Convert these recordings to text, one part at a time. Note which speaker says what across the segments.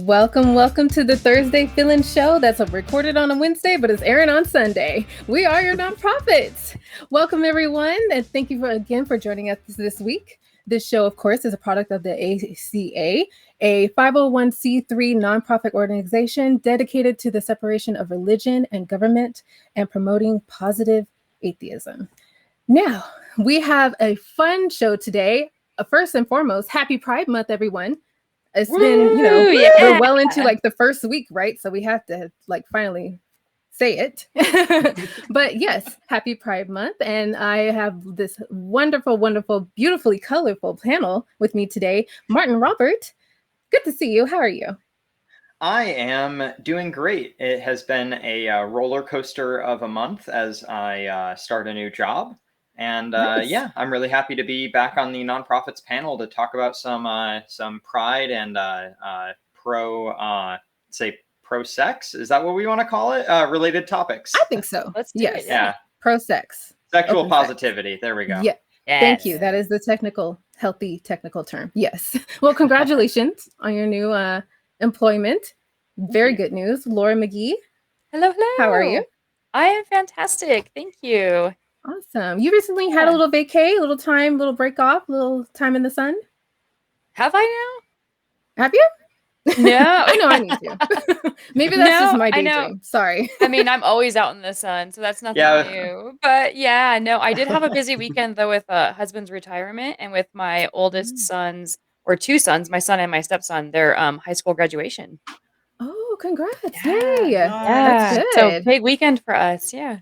Speaker 1: Welcome to the Thursday Fill-In Show that's recorded on a Wednesday, but is airing on Sunday. We are your nonprofits. Welcome, everyone, and thank you again for joining us this week. This show, of course, is a product of the ACA, a 501c3 nonprofit organization dedicated to the separation of religion and government and promoting positive atheism. Now, we have a fun show today. First and foremost, happy Pride Month, everyone. It's been, we're well into like the first week, right? So we have to like finally say it. But yes, happy Pride Month. And I have this wonderful, beautifully colorful panel with me today. Martin Robert, good to see you. How are you?
Speaker 2: I am doing great. It has been a roller coaster of a month as I start a new job. And
Speaker 1: Nice.
Speaker 2: yeah, I'm really happy to be back on the nonprofits panel to talk about some pride and pro-sex. Is that what we want to call it? Related topics.
Speaker 1: I think so.
Speaker 3: Let's do it.
Speaker 2: Yeah.
Speaker 1: Pro-sex.
Speaker 2: Sexual
Speaker 1: Open
Speaker 2: positivity. Sex. There we go.
Speaker 1: Yeah.
Speaker 3: Yes.
Speaker 1: Thank you. That is the healthy technical term. Yes. Well, congratulations on your new employment. Very good news. Laura Magee.
Speaker 3: Hello.
Speaker 1: How are you?
Speaker 3: I am fantastic. Thank you.
Speaker 1: Awesome. You recently had a little vacay, a little time, little break off, a little time in the sun.
Speaker 3: Have I
Speaker 1: now? Have you?
Speaker 3: No.
Speaker 1: I know I need to. Maybe that's just my daydream. Sorry.
Speaker 3: I mean, I'm always out in the sun, so that's nothing new. But yeah, no, I did have a busy weekend though with husband's retirement and with my oldest sons, or two sons, my son and my stepson, their high school graduation.
Speaker 1: Oh, congrats.
Speaker 3: Yeah.
Speaker 1: Yay.
Speaker 3: Yeah.
Speaker 1: That's good.
Speaker 3: So big weekend for us. Yeah.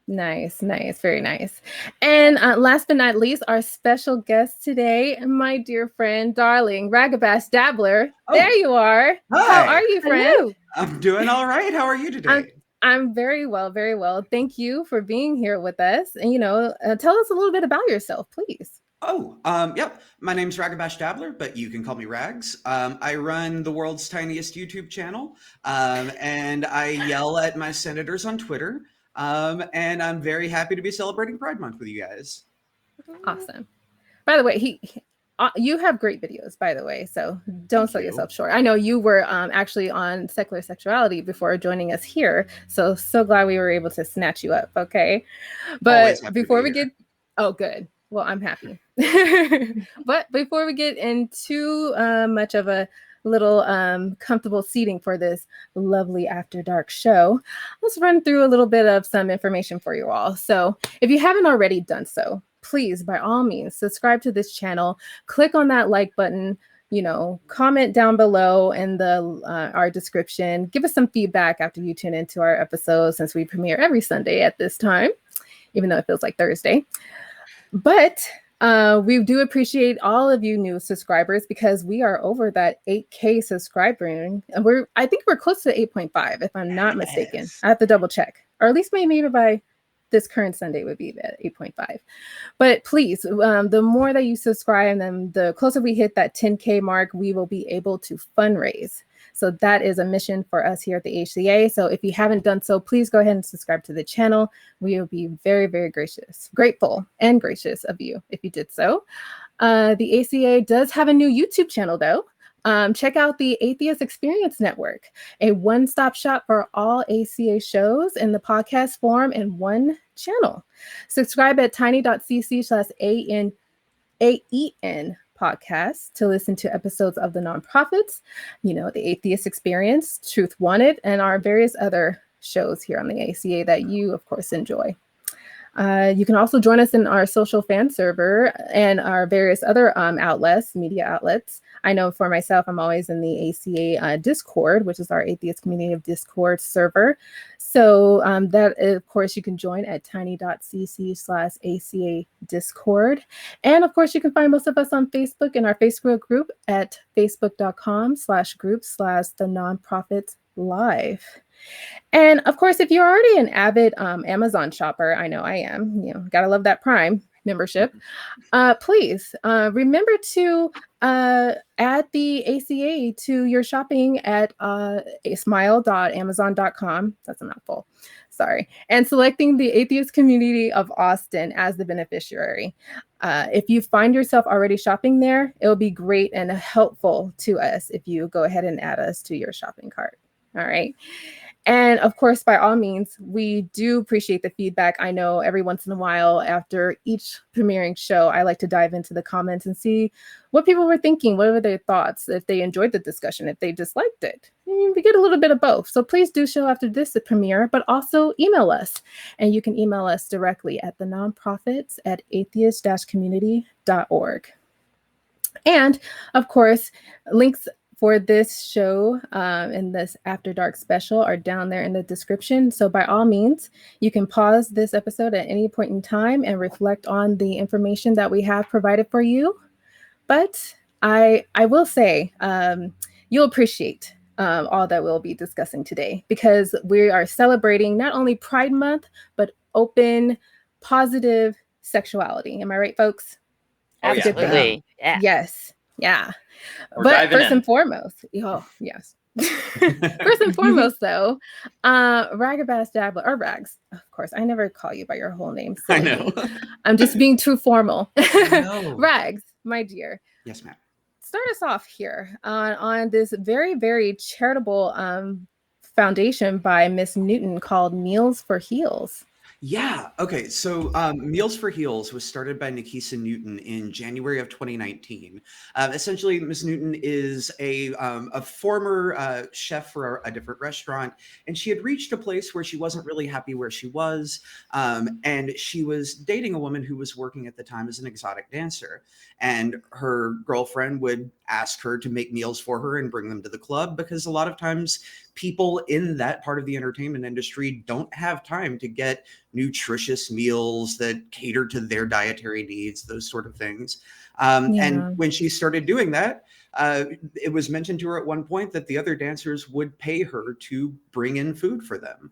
Speaker 1: Nice. Very nice. And last but not least, our special guest today, my dear friend, darling, Ragabash Dabbler. Oh. There you are.
Speaker 4: Hi.
Speaker 1: How are you, friend?
Speaker 3: Hello.
Speaker 4: I'm doing all right. How are you today?
Speaker 1: I'm very well. Thank you for being here with us. And, tell us a little bit about yourself, please.
Speaker 4: Yep. My name's Ragabash Dabbler, but you can call me Rags. I run the world's tiniest YouTube channel, and I yell at my senators on Twitter. And I'm very happy to be celebrating Pride Month with you guys.
Speaker 1: Awesome. By the way, you have great videos, by the way, so don't sell yourself short. I know you were actually on Secular Sexuality before joining us here, so glad we were able to snatch you up, okay? But before we get... Oh, good. Well, I'm happy. But before we get into much of a little comfortable seating for this lovely After Dark show, let's run through a little bit of some information for you all. So if you haven't already done so, please, by all means, subscribe to this channel, click on that like button, comment down below in our description, give us some feedback after you tune into our episodes, since we premiere every Sunday at this time, even though it feels like Thursday. But we do appreciate all of you new subscribers, because we are over that 8K subscriber, and I think we're close to 8.5 if I'm not mistaken. I have to double check, or at least maybe by this current Sunday would be at 8.5. But please, the more that you subscribe, then the closer we hit that 10K mark, we will be able to fundraise. So that is a mission for us here at the ACA. So if you haven't done so, please go ahead and subscribe to the channel. We will be very, very grateful and gracious of you if you did so. The ACA does have a new YouTube channel, though. Check out the Atheist Experience Network, a one-stop shop for all ACA shows in the podcast form in one channel. Subscribe at tiny.cc/AEN podcast to listen to episodes of the nonprofits, the Atheist Experience, Truth Wanted, and our various other shows here on the ACA that you, of course, enjoy. You can also join us in our social fan server and our various other media outlets. I know for myself, I'm always in the ACA Discord, which is our Atheist Community of Discord server. So that, of course, you can join at tiny.cc/ACA Discord. And of course, you can find most of us on Facebook in our Facebook group at facebook.com/groups/the-nonprofits-live. And of course, if you're already an avid Amazon shopper, I know I am, gotta love that Prime. membership, please remember to add the ACA to your shopping at smile.amazon.com. That's a mouthful. Sorry. And selecting the Atheist Community of Austin as the beneficiary. If you find yourself already shopping there, it'll be great and helpful to us if you go ahead and add us to your shopping cart. All right. And of course, by all means, we do appreciate the feedback. I know every once in a while after each premiering show, I like to dive into the comments and see what people were thinking, what were their thoughts, if they enjoyed the discussion, if they disliked it. We get a little bit of both. So please do show after this premiere, but also email us. And you can email us directly at thenonprofits@atheist-community.org. And of course, links for this show and this After Dark special are down there in the description. So by all means, you can pause this episode at any point in time and reflect on the information that we have provided for you. But I will say, you'll appreciate all that we'll be discussing today, because we are celebrating not only Pride Month, but open, positive sexuality. Am I right, folks?
Speaker 3: Absolutely. Yeah.
Speaker 1: Yes. Yeah.
Speaker 2: We're
Speaker 1: But first
Speaker 2: in.
Speaker 1: and foremost, yes. First and foremost, though, Ragabash Dabbler, or Rags, of course, I never call you by your whole name.
Speaker 4: I know.
Speaker 1: I'm just being too formal.
Speaker 4: No.
Speaker 1: Rags, my dear.
Speaker 4: Yes, ma'am.
Speaker 1: Start us off here on this very, very charitable foundation by Miss Newton called Meals for Heels.
Speaker 4: Yeah. Okay. So Meals for Heels was started by Nikisa Newton in January of 2019. Essentially, Miss Newton is a former chef for a different restaurant, and she had reached a place where she wasn't really happy where she was. And she was dating a woman who was working at the time as an exotic dancer. And her girlfriend would ask her to make meals for her and bring them to the club, because a lot of times people in that part of the entertainment industry don't have time to get nutritious meals that cater to their dietary needs, those sort of things. And when she started doing that, it was mentioned to her at one point that the other dancers would pay her to bring in food for them.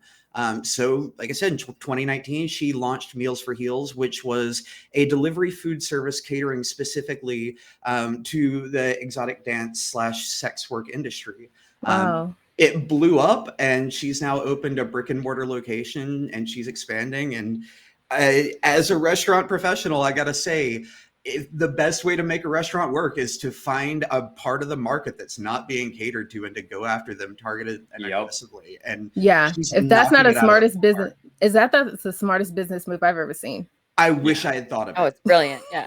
Speaker 4: So, like I said, in 2019, she launched Meals for Heels, which was a delivery food service catering specifically to the exotic dance / sex work industry.
Speaker 1: Wow.
Speaker 4: It blew up, and she's now opened a brick and mortar location, and she's expanding. And as a restaurant professional, I got to say, the best way to make a restaurant work is to find a part of the market that's not being catered to and to go after them targeted and aggressively. And
Speaker 1: yeah, if that's not a smartest business, that's the smartest business move I've ever seen.
Speaker 4: I wish I had thought of it.
Speaker 3: Oh, it's brilliant. Yeah.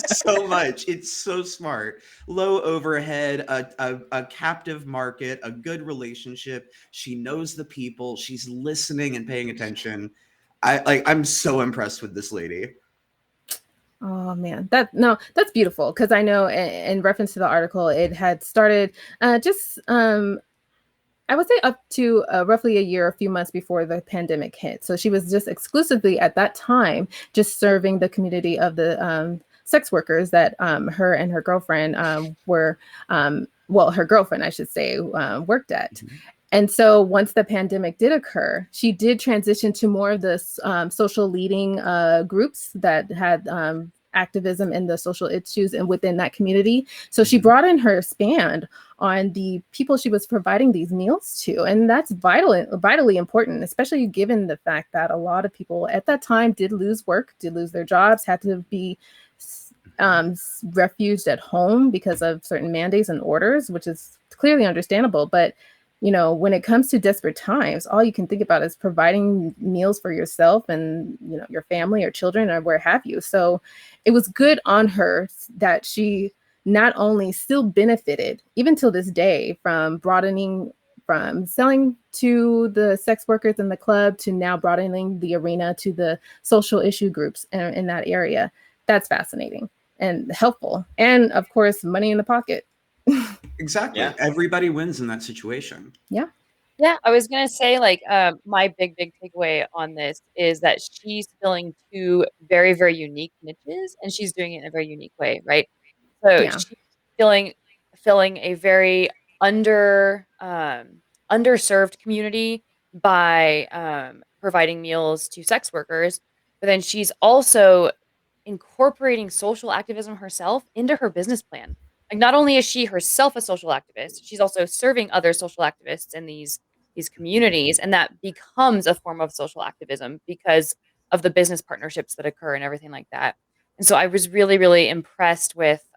Speaker 4: So much. It's so smart. Low overhead, a captive market, a good relationship. She knows the people. She's listening and paying attention. I'm so impressed with this lady.
Speaker 1: Oh man, that's beautiful, because I know in reference to the article, it had started I would say up to roughly a few months before the pandemic hit. So she was just exclusively at that time just serving the community of the sex workers that her and her girlfriend were, her girlfriend, I should say, worked at. Mm-hmm. And so once the pandemic did occur, she did transition to more of the social leading groups that had activism in the social issues and within that community. So she brought in her span on the people she was providing these meals to. And that's vitally important, especially given the fact that a lot of people at that time did lose work, did lose their jobs, had to be refuged at home because of certain mandates and orders, which is clearly understandable. But you know, when it comes to desperate times, all you can think about is providing meals for yourself and, you know, your family or children or where have you. So it was good on her that she not only still benefited, even till this day, from broadening from selling to the sex workers in the club to now broadening the arena to the social issue groups in that area. That's fascinating and helpful. And of course, money in the pocket.
Speaker 4: Exactly. Yeah. Everybody wins in that situation.
Speaker 1: Yeah.
Speaker 3: Yeah. I was going to say, like, my big takeaway on this is that she's filling two very, very unique niches, and she's doing it in a very unique way, right? So she's filling a very underserved community by providing meals to sex workers. but then she's also incorporating social activism herself into her business plan. Like, not only is she herself a social activist, she's also serving other social activists in these communities, and that becomes a form of social activism because of the business partnerships that occur and everything like that. And so I was really, really impressed with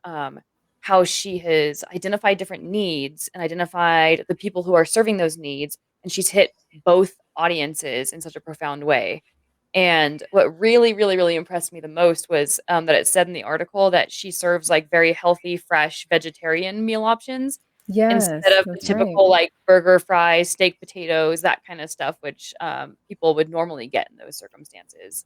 Speaker 3: how she has identified different needs and identified the people who are serving those needs, and she's hit both audiences in such a profound way. And what really, really, really impressed me the most was that it said in the article that she serves like very healthy, fresh vegetarian meal options
Speaker 1: Yes,
Speaker 3: instead of the
Speaker 1: that's
Speaker 3: typical
Speaker 1: right.
Speaker 3: like burger, fries, steak, potatoes, that kind of stuff, which people would normally get in those circumstances.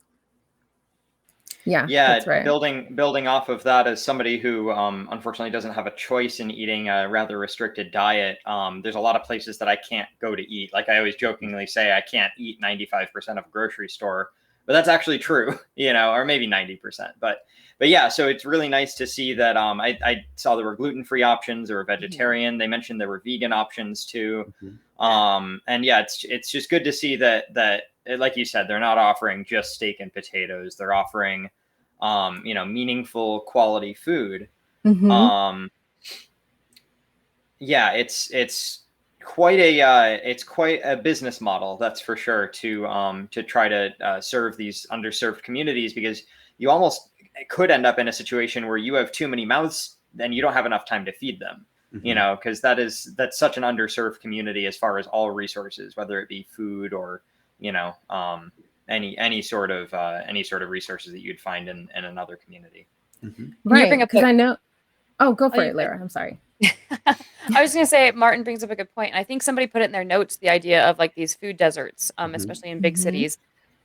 Speaker 1: Yeah, that's
Speaker 2: Yeah,
Speaker 1: right.
Speaker 2: building off of that, as somebody who unfortunately doesn't have a choice in eating a rather restricted diet, there's a lot of places that I can't go to eat. Like I always jokingly say, I can't eat 95% of a grocery store, but that's actually true, or maybe 90%. But yeah, so it's really nice to see that. I saw there were gluten-free options, there were vegetarian. They mentioned there were vegan options too. And yeah, it's just good to see that like you said, they're not offering just steak and potatoes. They're offering meaningful quality food.
Speaker 1: Mm-hmm.
Speaker 2: Yeah, it's quite a business model, that's for sure, to try to serve these underserved communities, because you almost could end up in a situation where you have too many mouths and you don't have enough time to feed them. Because that's such an underserved community as far as all resources, whether it be food or any sort of resources that you'd find in another community.
Speaker 1: Right, because I know. Oh, go for
Speaker 3: you
Speaker 1: it, Lara. I'm sorry.
Speaker 3: I was going to say, Martin brings up a good point. And I think somebody put it in their notes, the idea of like these food deserts, especially in big cities.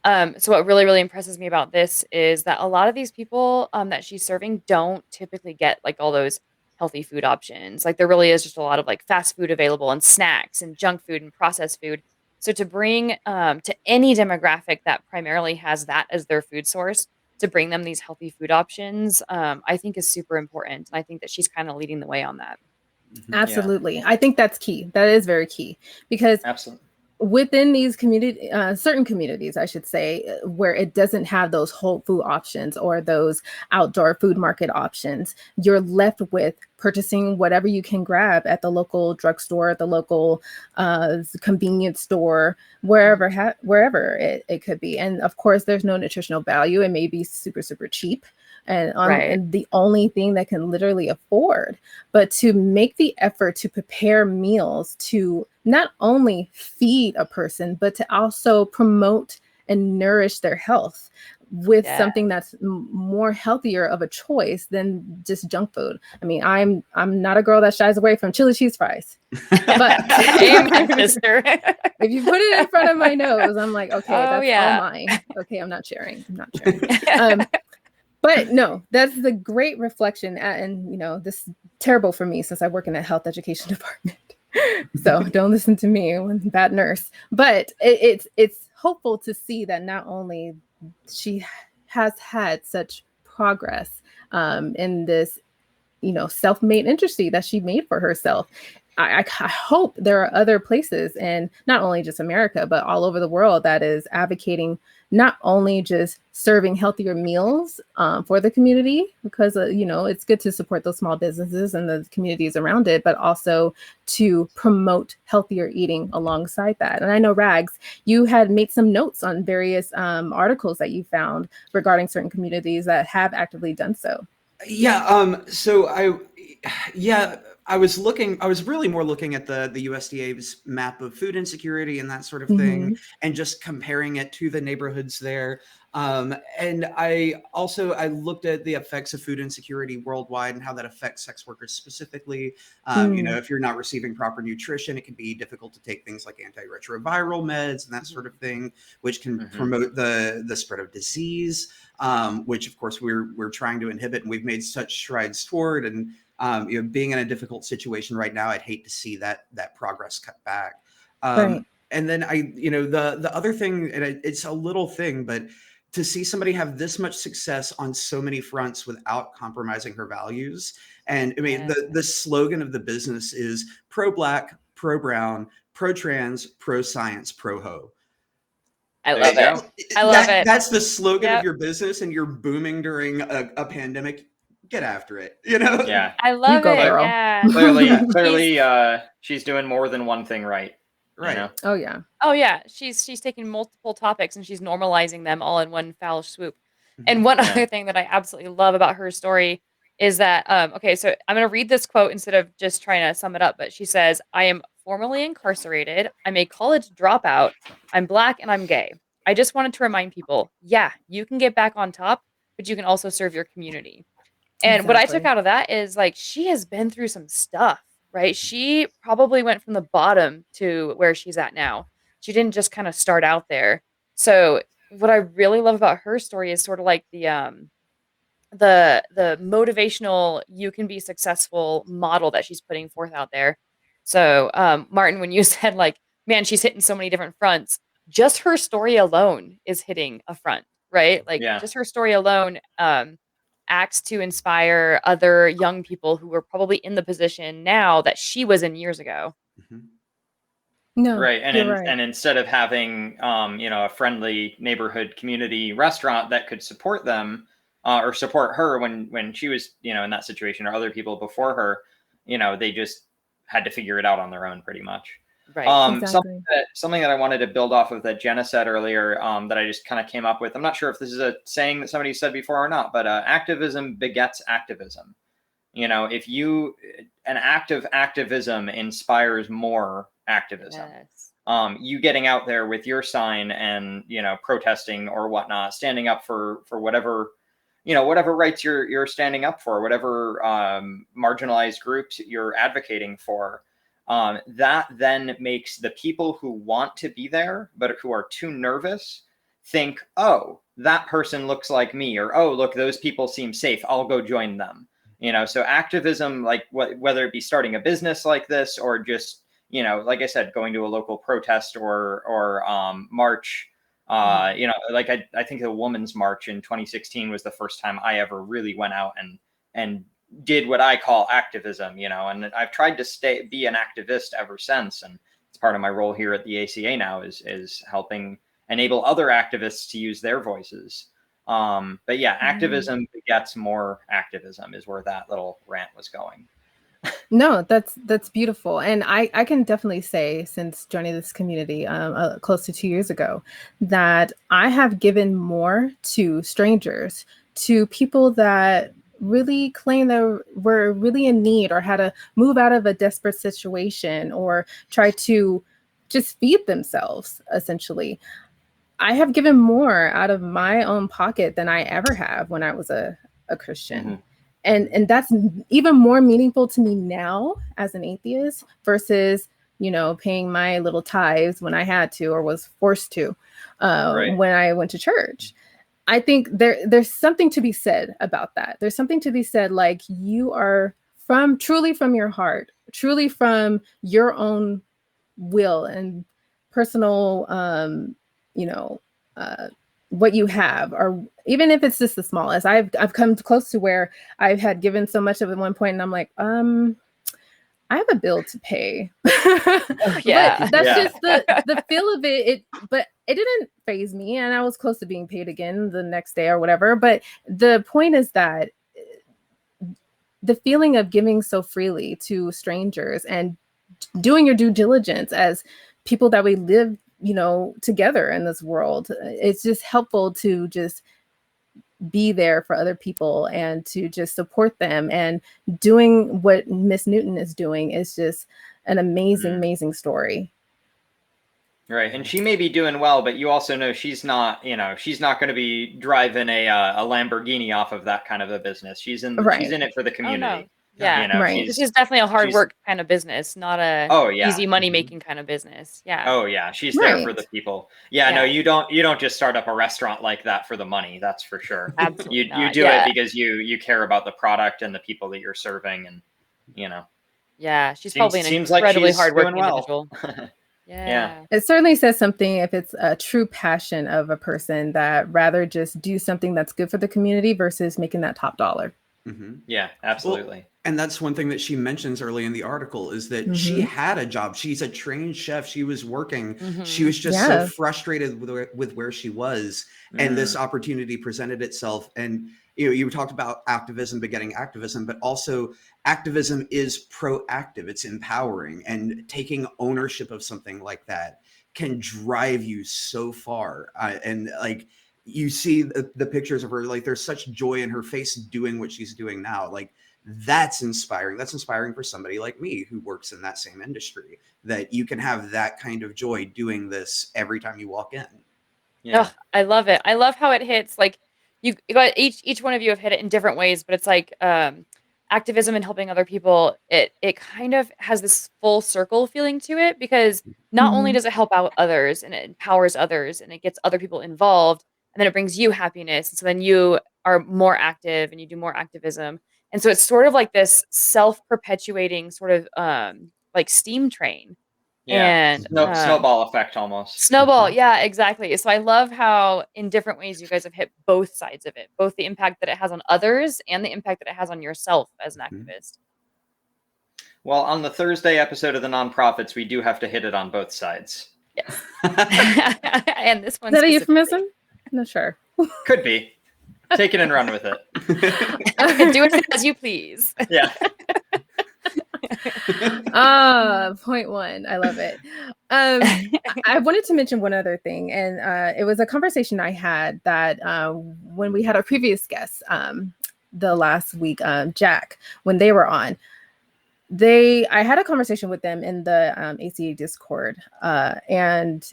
Speaker 3: So what really, really impresses me about this is that a lot of these people that she's serving don't typically get like all those healthy food options. Like there really is just a lot of like fast food available and snacks and junk food and processed food. So to bring to any demographic that primarily has that as their food source, to bring them these healthy food options, I think is super important. And I think that she's kind of leading the way on that.
Speaker 1: Absolutely. Yeah. I think that's key. That is very key, because
Speaker 2: absolutely,
Speaker 1: within these certain communities, I should say, where it doesn't have those whole food options or those outdoor food market options, you're left with purchasing whatever you can grab at the local drugstore, the local convenience store, wherever it could be. And of course, there's no nutritional value. It may be super, super cheap. And the only thing that can literally afford, but to make the effort to prepare meals to not only feed a person, but to also promote and nourish their health with something that's more healthier of a choice than just junk food. I mean, I'm not a girl that shies away from chili cheese fries, but
Speaker 3: sister.
Speaker 1: If you put it in front of my nose, I'm like, okay, that's all mine. Okay, I'm not sharing. But no, that's the great reflection. And, this is terrible for me since I work in a health education department. So don't listen to me, I'm a bad nurse. But it's hopeful to see that not only she has had such progress in this, self-made industry that she made for herself. I hope there are other places, and not only just America, but all over the world, that is advocating not only just serving healthier meals for the community, because, it's good to support those small businesses and the communities around it, but also to promote healthier eating alongside that. And I know, Rags, you had made some notes on various articles that you found regarding certain communities that have actively done so.
Speaker 4: Yeah. I was really more looking at the USDA's map of food insecurity and that sort of thing, and just comparing it to the neighborhoods there. And I looked at the effects of food insecurity worldwide and how that affects sex workers specifically. If you're not receiving proper nutrition, it can be difficult to take things like antiretroviral meds and that sort of thing, which can promote the spread of disease, which of course we're trying to inhibit, and we've made such strides toward. And being in a difficult situation right now, I'd hate to see that progress cut back.
Speaker 1: Right.
Speaker 4: And then the other thing, and it's a little thing, but to see somebody have this much success on so many fronts without compromising her values. And I mean, the slogan of the business is pro-Black, pro-brown, pro-trans, pro-science, pro-ho.
Speaker 3: I
Speaker 2: There
Speaker 3: love
Speaker 2: you
Speaker 3: it.
Speaker 2: go.
Speaker 3: I love it.
Speaker 4: That's the slogan
Speaker 3: Yep.
Speaker 4: of your business, and you're booming during a pandemic. Get after it, you know?
Speaker 2: Yeah.
Speaker 3: I love
Speaker 1: go,
Speaker 3: it.
Speaker 1: girl.
Speaker 3: Yeah.
Speaker 2: Clearly, she's doing more than one thing right.
Speaker 4: Right.
Speaker 2: You know?
Speaker 1: Oh yeah.
Speaker 3: Oh yeah, she's taking multiple topics and she's normalizing them all in one foul swoop.
Speaker 4: Mhm.
Speaker 3: And one
Speaker 2: Yeah.
Speaker 3: other thing that I absolutely love about her story is that okay, so I'm going to read this quote instead of just trying to sum it up, but she says, "I am formerly incarcerated. I'm a college dropout. I'm black and I'm gay. I just wanted to remind people, yeah, you can get back on top, but you can also serve your community." And what I took
Speaker 1: Exactly.
Speaker 3: out of that is like she has been through some stuff, right? She probably went from the bottom to where she's at now. She didn't just kind of start out there. So what I really love about her story is sort of like the motivational you can be successful model that she's putting forth out there. So Martin, when you said like, man, she's hitting so many different fronts, just her story alone is hitting a front, right? Like
Speaker 2: Yeah.
Speaker 3: just her story alone acts to inspire other young people who are probably in the position now that she was in years ago.
Speaker 4: Mhm.
Speaker 1: No,
Speaker 2: Right.
Speaker 1: you're right.
Speaker 2: And instead of having a friendly neighborhood community restaurant that could support them or support her when she was, in that situation, or other people before her, they just had to figure it out on their own pretty much.
Speaker 3: Right.
Speaker 1: Exactly.
Speaker 2: Something that I wanted to build off of that Jena said earlier, that I just kind of came up with. I'm not sure if this is a saying that somebody said before or not, but activism begets activism. If an act of activism inspires more activism.
Speaker 3: Yes.
Speaker 2: You getting out there with your sign and protesting or whatnot, standing up for whatever whatever rights you're standing up for, whatever marginalized groups you're advocating for. That then makes the people who want to be there but who are too nervous think, oh, that person looks like me, or oh, look, those people seem safe, I'll go join them. So activism, like whether it be starting a business like this or just like I said, going to a local protest or march. Like I think the Women's March in 2016 was the first time I ever really went out and did what I call activism, and I've tried to be an activist ever since. And it's part of my role here at the ACA now is helping enable other activists to use their voices. But yeah, activism begets more activism is where that little rant was going.
Speaker 1: No, that's beautiful. And I can definitely say, since joining this community close to 2 years ago, that I have given more to strangers, to people that really claim that were really in need or had to move out of a desperate situation or try to just feed themselves, essentially. I have given more out of my own pocket than I ever have when I was a Christian.
Speaker 2: Mm-hmm.
Speaker 1: And that's even more meaningful to me now as an atheist versus, paying my little tithes when I had to or was forced to
Speaker 2: Right.
Speaker 1: when I went to church. I think there's something to be said about that. There's something to be said, like you are truly from your heart, truly from your own will and personal, what you have, or even if it's just the smallest. I've come close to where I've had given so much of at one point, and I'm like, I have a bill to pay.
Speaker 3: Yeah.
Speaker 1: But that's
Speaker 2: Yeah.
Speaker 1: just the feel of it. But it didn't faze me, and I was close to being paid again the next day or whatever. But the point is that the feeling of giving so freely to strangers and doing your due diligence as people that we live, together in this world, it's just helpful to just be there for other people and to just support them. And doing what Miss Newton is doing is just an amazing story.
Speaker 2: Right. And she may be doing well, but you also know she's not going to be driving a Lamborghini off of that kind of a business. She's in it for the community.
Speaker 3: Oh, no. Yeah.
Speaker 1: Right.
Speaker 3: This is definitely a hard work kind of business, not a easy money making kind of business. Yeah.
Speaker 2: Oh yeah, she's there for the people. Yeah, no, you don't just start up a restaurant like that for the money. That's for sure.
Speaker 3: Absolutely
Speaker 2: You do it because you care about the product and the people that you're serving, and
Speaker 3: Yeah, she's probably an incredibly hardworking individual. Yeah.
Speaker 1: It certainly says something if it's a true passion of a person that rather just do something that's good for the community versus making that top dollar.
Speaker 2: Yeah, absolutely.
Speaker 4: Well, and that's one thing that she mentions early in the article is that she had a job. She's a trained chef. She was working. She was just so frustrated with where she was. And this opportunity presented itself. And you talked about activism begetting activism, but also activism is proactive. It's empowering, and taking ownership of something like that can drive you so far. And like, you see the pictures of her, like there's such joy in her face doing what she's doing now. Like, that's inspiring. That's inspiring for somebody like me who works in that same industry, that you can have that kind of joy doing this every time you walk in.
Speaker 3: Yeah. Oh, I love it. I love how it hits. Like, you got each one of you have hit it in different ways, but it's like activism and helping other people. It kind of has this full circle feeling to it, because not only does it help out others and it empowers others and it gets other people involved, and then it brings you happiness, and so then you are more active and you do more activism, and so it's sort of like this self-perpetuating sort of like steam train.
Speaker 2: Yeah,
Speaker 3: And
Speaker 2: snowball effect almost.
Speaker 3: Snowball, yeah, exactly. So I love how in different ways you guys have hit both sides of it, both the impact that it has on others and the impact that it has on yourself as an activist.
Speaker 2: Well, on the Thursday episode of the Nonprofits, we do have to hit it on both sides.
Speaker 3: Yes. And this one.
Speaker 1: Is that a euphemism? I'm not sure.
Speaker 2: Could be. Take it and run with it.
Speaker 3: Do it as you please.
Speaker 2: Yeah.
Speaker 1: Point one. I love it. I wanted to mention one other thing, and it was a conversation I had that when we had our previous guests the last week, Jack, when they were on. I had a conversation with them in the ACA Discord, and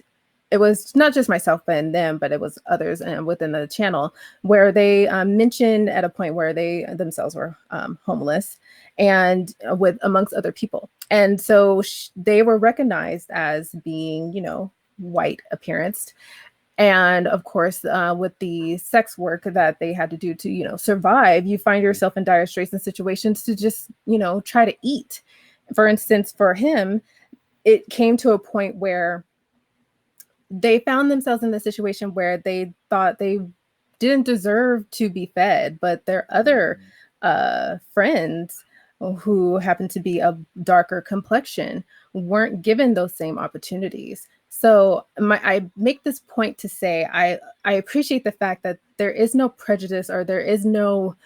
Speaker 1: it was not just myself and them, but it was others within the channel, where they mentioned at a point where they themselves were homeless, and amongst other people. And so they were recognized as being, white appearance. And of course, with the sex work that they had to do to, survive, you find yourself in dire straits and situations to just, try to eat. For instance, for him, it came to a point where they found themselves in the situation where they thought they didn't deserve to be fed, but their other friends who happened to be of darker complexion weren't given those same opportunities. So I make this point to say I appreciate the fact that there is no prejudice, or there is no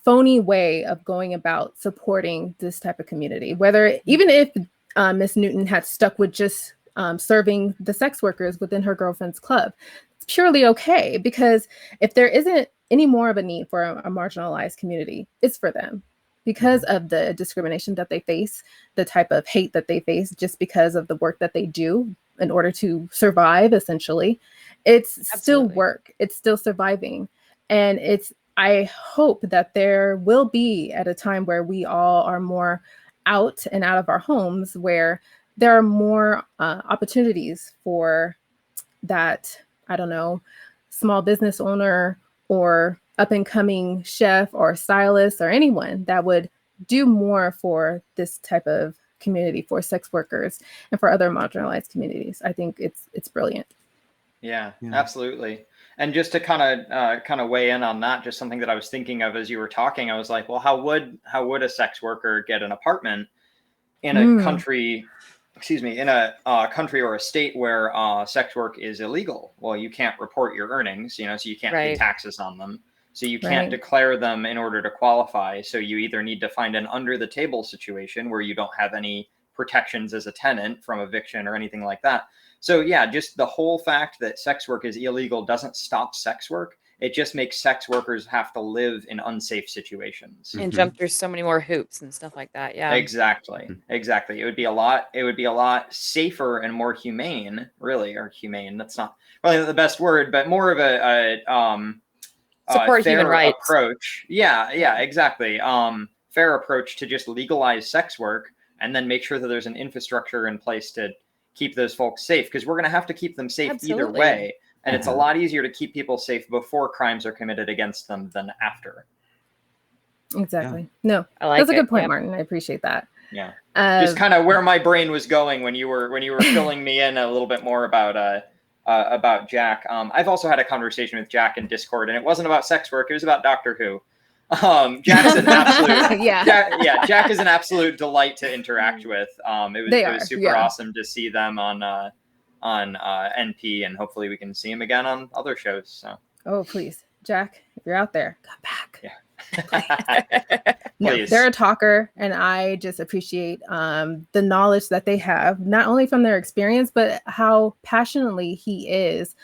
Speaker 1: phony way of going about supporting this type of community. Whether, even if Miss Newton had stuck with just serving the sex workers within her girlfriend's club, it's purely okay, because if there isn't any more of a need for a marginalized community, it's for them, because of the discrimination that they face, the type of hate that they face just because of the work that they do in order to survive, essentially. It's still work. It's still surviving. And I hope that there will be at a time where we all are more out and out of our homes, where there are more opportunities for that, I don't know, small business owner or up and coming chef or stylist or anyone that would do more for this type of community, for sex workers and for other marginalized communities. I think it's brilliant.
Speaker 2: Yeah, absolutely. And just to kind of weigh in on that, just something that I was thinking of as you were talking, I was like, well, how would a sex worker get an apartment in a country, in a country or a state where sex work is illegal? Well, you can't report your earnings, so you can't pay taxes on them. So you can't declare them in order to qualify. So you either need to find an under the table situation where you don't have any protections as a tenant from eviction or anything like that. So yeah, just the whole fact that sex work is illegal doesn't stop sex work. It just makes sex workers have to live in unsafe situations
Speaker 3: and jump through so many more hoops and stuff like that. Yeah,
Speaker 2: exactly. It would be a lot safer and more humane, really, or humane. That's not probably the best word, but more of a
Speaker 3: support human rights
Speaker 2: approach. Yeah, exactly. Fair approach to just legalize sex work and then make sure that there's an infrastructure in place to keep those folks safe, because we're going to have to keep them safe either way. And it's a lot easier to keep people safe before crimes are committed against them than after.
Speaker 1: Exactly. No, that's a good point, Martin. I appreciate that.
Speaker 2: Yeah. Just kind of where my brain was going when you were filling me in a little bit more about Jack. I've also had a conversation with Jack in Discord, and it wasn't about sex work. It was about Doctor Who. Jack's an absolute
Speaker 1: Yeah.
Speaker 2: Jack is an absolute delight to interact with. It was super awesome to see them on NP, and hopefully we can see him again on other shows. So.
Speaker 1: Oh, please, Jack, if you're out there, come back.
Speaker 2: Yeah.
Speaker 1: No, they're a talker, and I just appreciate the knowledge that they have, not only from their experience, but how passionately he is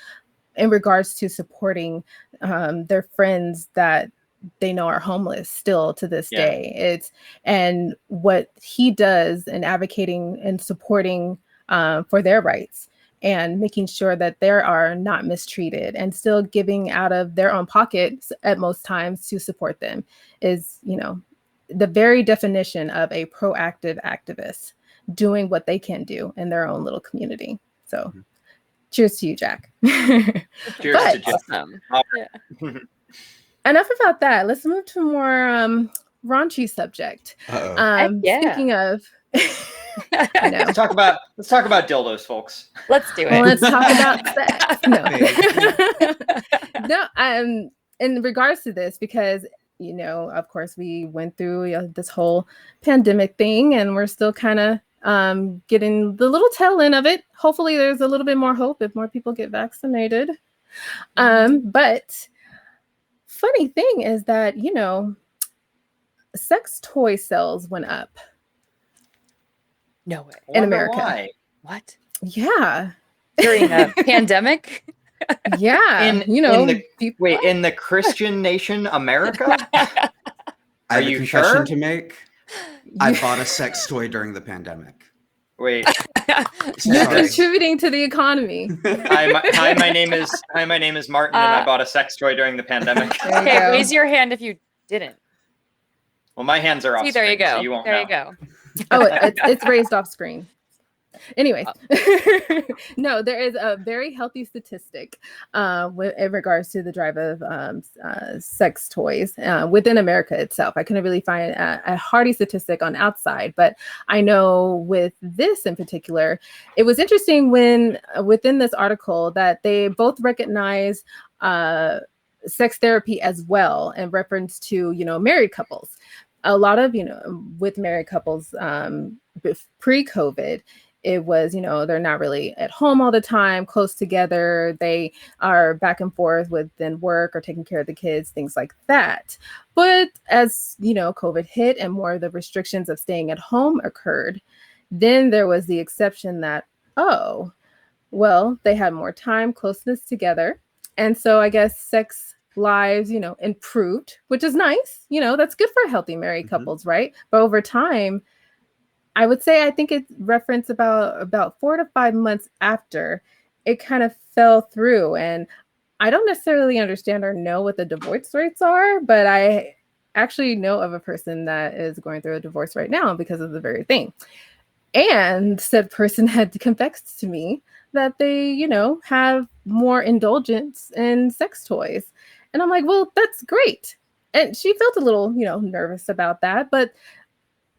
Speaker 1: in regards to supporting their friends that they know are homeless still to this day. And what he does in advocating and supporting for their rights and making sure that they are not mistreated and still giving out of their own pockets at most times to support them is, the very definition of a proactive activist doing what they can do in their own little community. So cheers to you, Jack.
Speaker 2: Cheers to Jack.
Speaker 3: Awesome.
Speaker 1: Enough about that. Let's move to a more raunchy subject. Speaking of, I know.
Speaker 2: Let's talk about dildos, folks.
Speaker 3: Let's do it.
Speaker 1: Well, let's talk about sex. No, in regards to this, because of course, we went through this whole pandemic thing, and we're still kind of getting the little tail end of it. Hopefully, there's a little bit more hope if more people get vaccinated. But funny thing is that, sex toy sales went up.
Speaker 3: No way.
Speaker 1: In America.
Speaker 2: Why?
Speaker 3: What?
Speaker 1: Yeah.
Speaker 3: During a pandemic?
Speaker 1: Yeah.
Speaker 2: In the Christian nation, America?
Speaker 4: I have a confession
Speaker 2: sure?
Speaker 4: to make. I bought a sex toy during the pandemic.
Speaker 2: Wait.
Speaker 1: You're contributing to the economy.
Speaker 2: Hi, my name is Martin, and I bought a sex toy during the pandemic.
Speaker 3: Okay, raise your hand if you didn't.
Speaker 2: Well, my hands are off.
Speaker 3: See, there you go.
Speaker 2: So you won't
Speaker 3: there
Speaker 2: know.
Speaker 3: you go.
Speaker 1: Oh, it's raised off screen. Anyways, no, there is a very healthy statistic in regards to the drive of sex toys within America itself. I couldn't really find a hardy statistic on outside, but I know with this in particular, it was interesting when within this article that they both recognize sex therapy as well in reference to, married couples. A lot of, with married couples pre-COVID, it was, they're not really at home all the time, close together. They are back and forth within work or taking care of the kids, things like that. But as, COVID hit and more of the restrictions of staying at home occurred, then there was the exception that, they had more time, closeness together. And so I guess sex lives, improved, which is nice. That's good for healthy married couples, right? But over time, I would say, I think it's referenced about 4 to 5 months after it kind of fell through. And I don't necessarily understand or know what the divorce rates are, but I actually know of a person that is going through a divorce right now because of the very thing. And said person had confessed to me that they, have more indulgence in sex toys. And I'm like, well, that's great. And she felt a little, nervous about that. But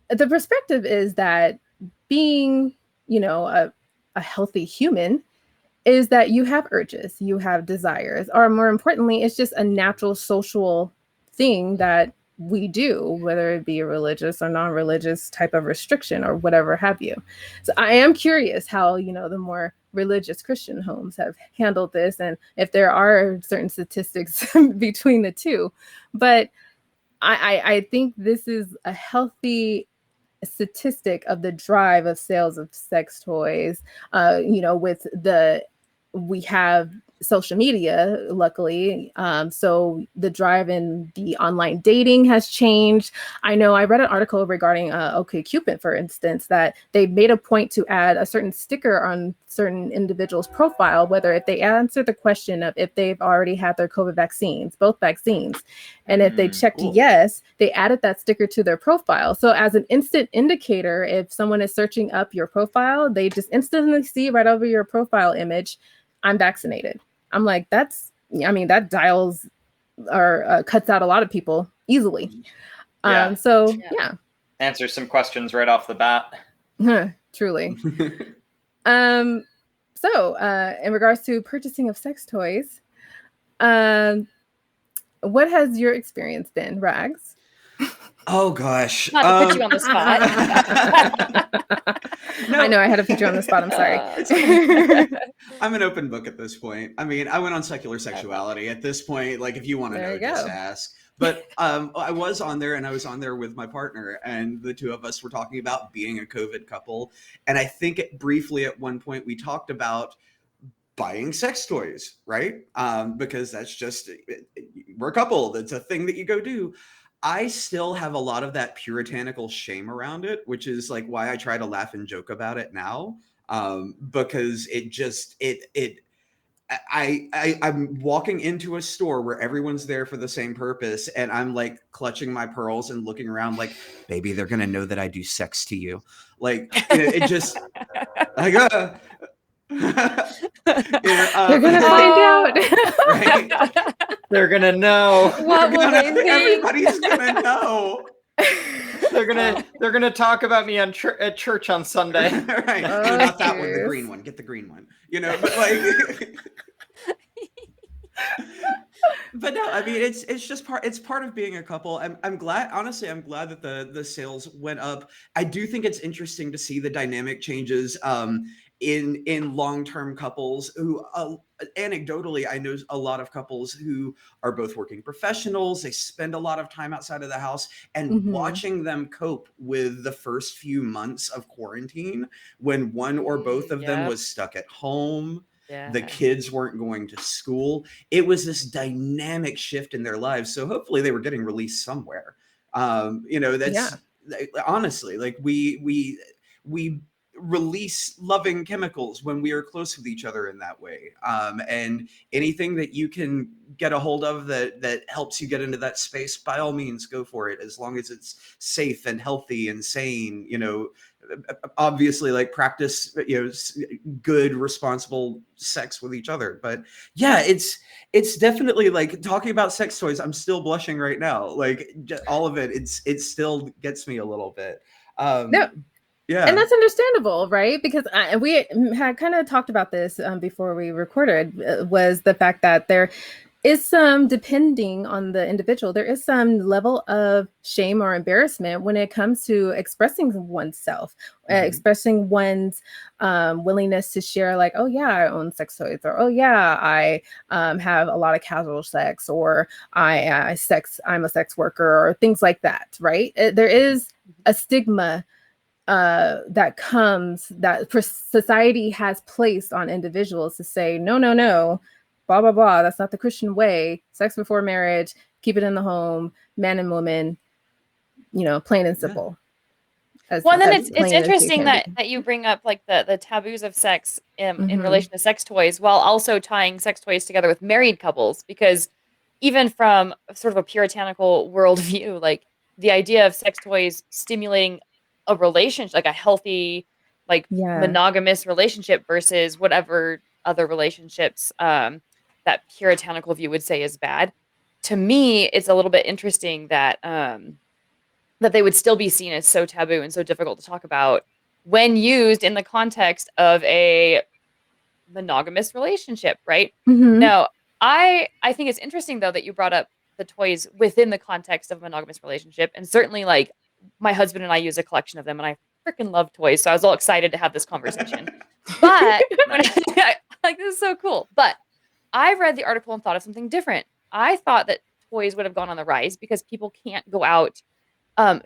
Speaker 1: the perspective is that being, a healthy human is that you have urges, you have desires, or more importantly, it's just a natural social thing that we do, whether it be a religious or non-religious type of restriction or whatever have you. So I am curious how, the more religious Christian homes have handled this and if there are certain statistics between the two. But I think this is a healthy statistic of the drive of sales of sex toys. We have social media, luckily. So the drive in the online dating has changed. I know I read an article regarding OkCupid, for instance, that they made a point to add a certain sticker on certain individuals' profile, whether if they answer the question of if they've already had their COVID vaccines, both vaccines. And if they checked yes, they added that sticker to their profile. So as an instant indicator, if someone is searching up your profile, they just instantly see right over your profile image, I'm vaccinated. I'm like, that dials or cuts out a lot of people easily.
Speaker 2: Yeah.
Speaker 1: Yeah.
Speaker 2: Answer some questions right off the bat.
Speaker 1: Truly. So in regards to purchasing of sex toys, what has your experience been, Rags?
Speaker 4: Oh gosh.
Speaker 3: Not to put you on the spot.
Speaker 1: No. I know I had to put you on the spot. I'm sorry.
Speaker 4: I'm an open book at this point. I mean, I went on secular sexuality at this point. Like, if you want to know, just ask. But I was on there, and I was on there with my partner, and the two of us were talking about being a COVID couple. And I think briefly at one point we talked about buying sex toys, right? Because that's just, we're a couple. That's a thing that you go do. I still have a lot of that puritanical shame around it, which is like why I try to laugh and joke about it now. Because I'm walking into a store where everyone's there for the same purpose, and I'm like clutching my pearls and looking around like, baby, they're gonna know that I do sex to you. Like, it just like
Speaker 1: they're gonna find out.
Speaker 2: Right? They're gonna know.
Speaker 3: What will they think?
Speaker 4: Everybody's gonna know.
Speaker 2: They're gonna talk about me at church on Sunday.
Speaker 4: Right? Not that one, the green one. Get the green one. But like. But no, I mean, it's just part of being a couple. I'm glad, honestly, I'm glad that the sales went up. I do think it's interesting to see the dynamic changes in long-term couples who anecdotally, I know a lot of couples who are both working professionals. They spend a lot of time outside of the house, and watching them cope with the first few months of quarantine when one or both of them was stuck at home. Yeah. The kids weren't going to school. It was this dynamic shift in their lives. So hopefully they were getting released somewhere. That's honestly, like we release loving chemicals when we are close with each other in that way. And anything that you can get a hold of that helps you get into that space, by all means, go for it, as long as it's safe and healthy and sane. Obviously, like, practice good, responsible sex with each other. But yeah, it's definitely, like, talking about sex toys, I'm still blushing right now. Like, all of it, it still gets me a little bit.
Speaker 1: No. Yeah. And that's understandable, right? Because we had kind of talked about this before we recorded, was the fact that there is some, depending on the individual, there is some level of shame or embarrassment when it comes to expressing oneself, expressing one's willingness to share, like, oh yeah, I own sex toys, or oh yeah, I have a lot of casual sex, or I'm a sex worker, or things like that, right? There is a stigma that society has placed on individuals to say, no, blah, blah, blah. That's not the Christian way. Sex before marriage, keep it in the home, man and woman, plain and simple.
Speaker 3: Yeah. Well, and then it's interesting that you bring up, like, the taboos of sex in relation to sex toys, while also tying sex toys together with married couples, because even from sort of a puritanical worldview, like, the idea of sex toys stimulating a relationship, like a healthy, like, monogamous relationship, versus whatever other relationships that puritanical view would say is bad. To me, it's a little bit interesting that that they would still be seen as so taboo and so difficult to talk about when used in the context of a monogamous relationship, right? No, I think it's interesting, though, that you brought up the toys within the context of a monogamous relationship. And certainly, like, my husband and I use a collection of them, and I freaking love toys. So I was all excited to have this conversation. But like, this is so cool. But I read the article and thought of something different. I thought that toys would have gone on the rise because people can't go out,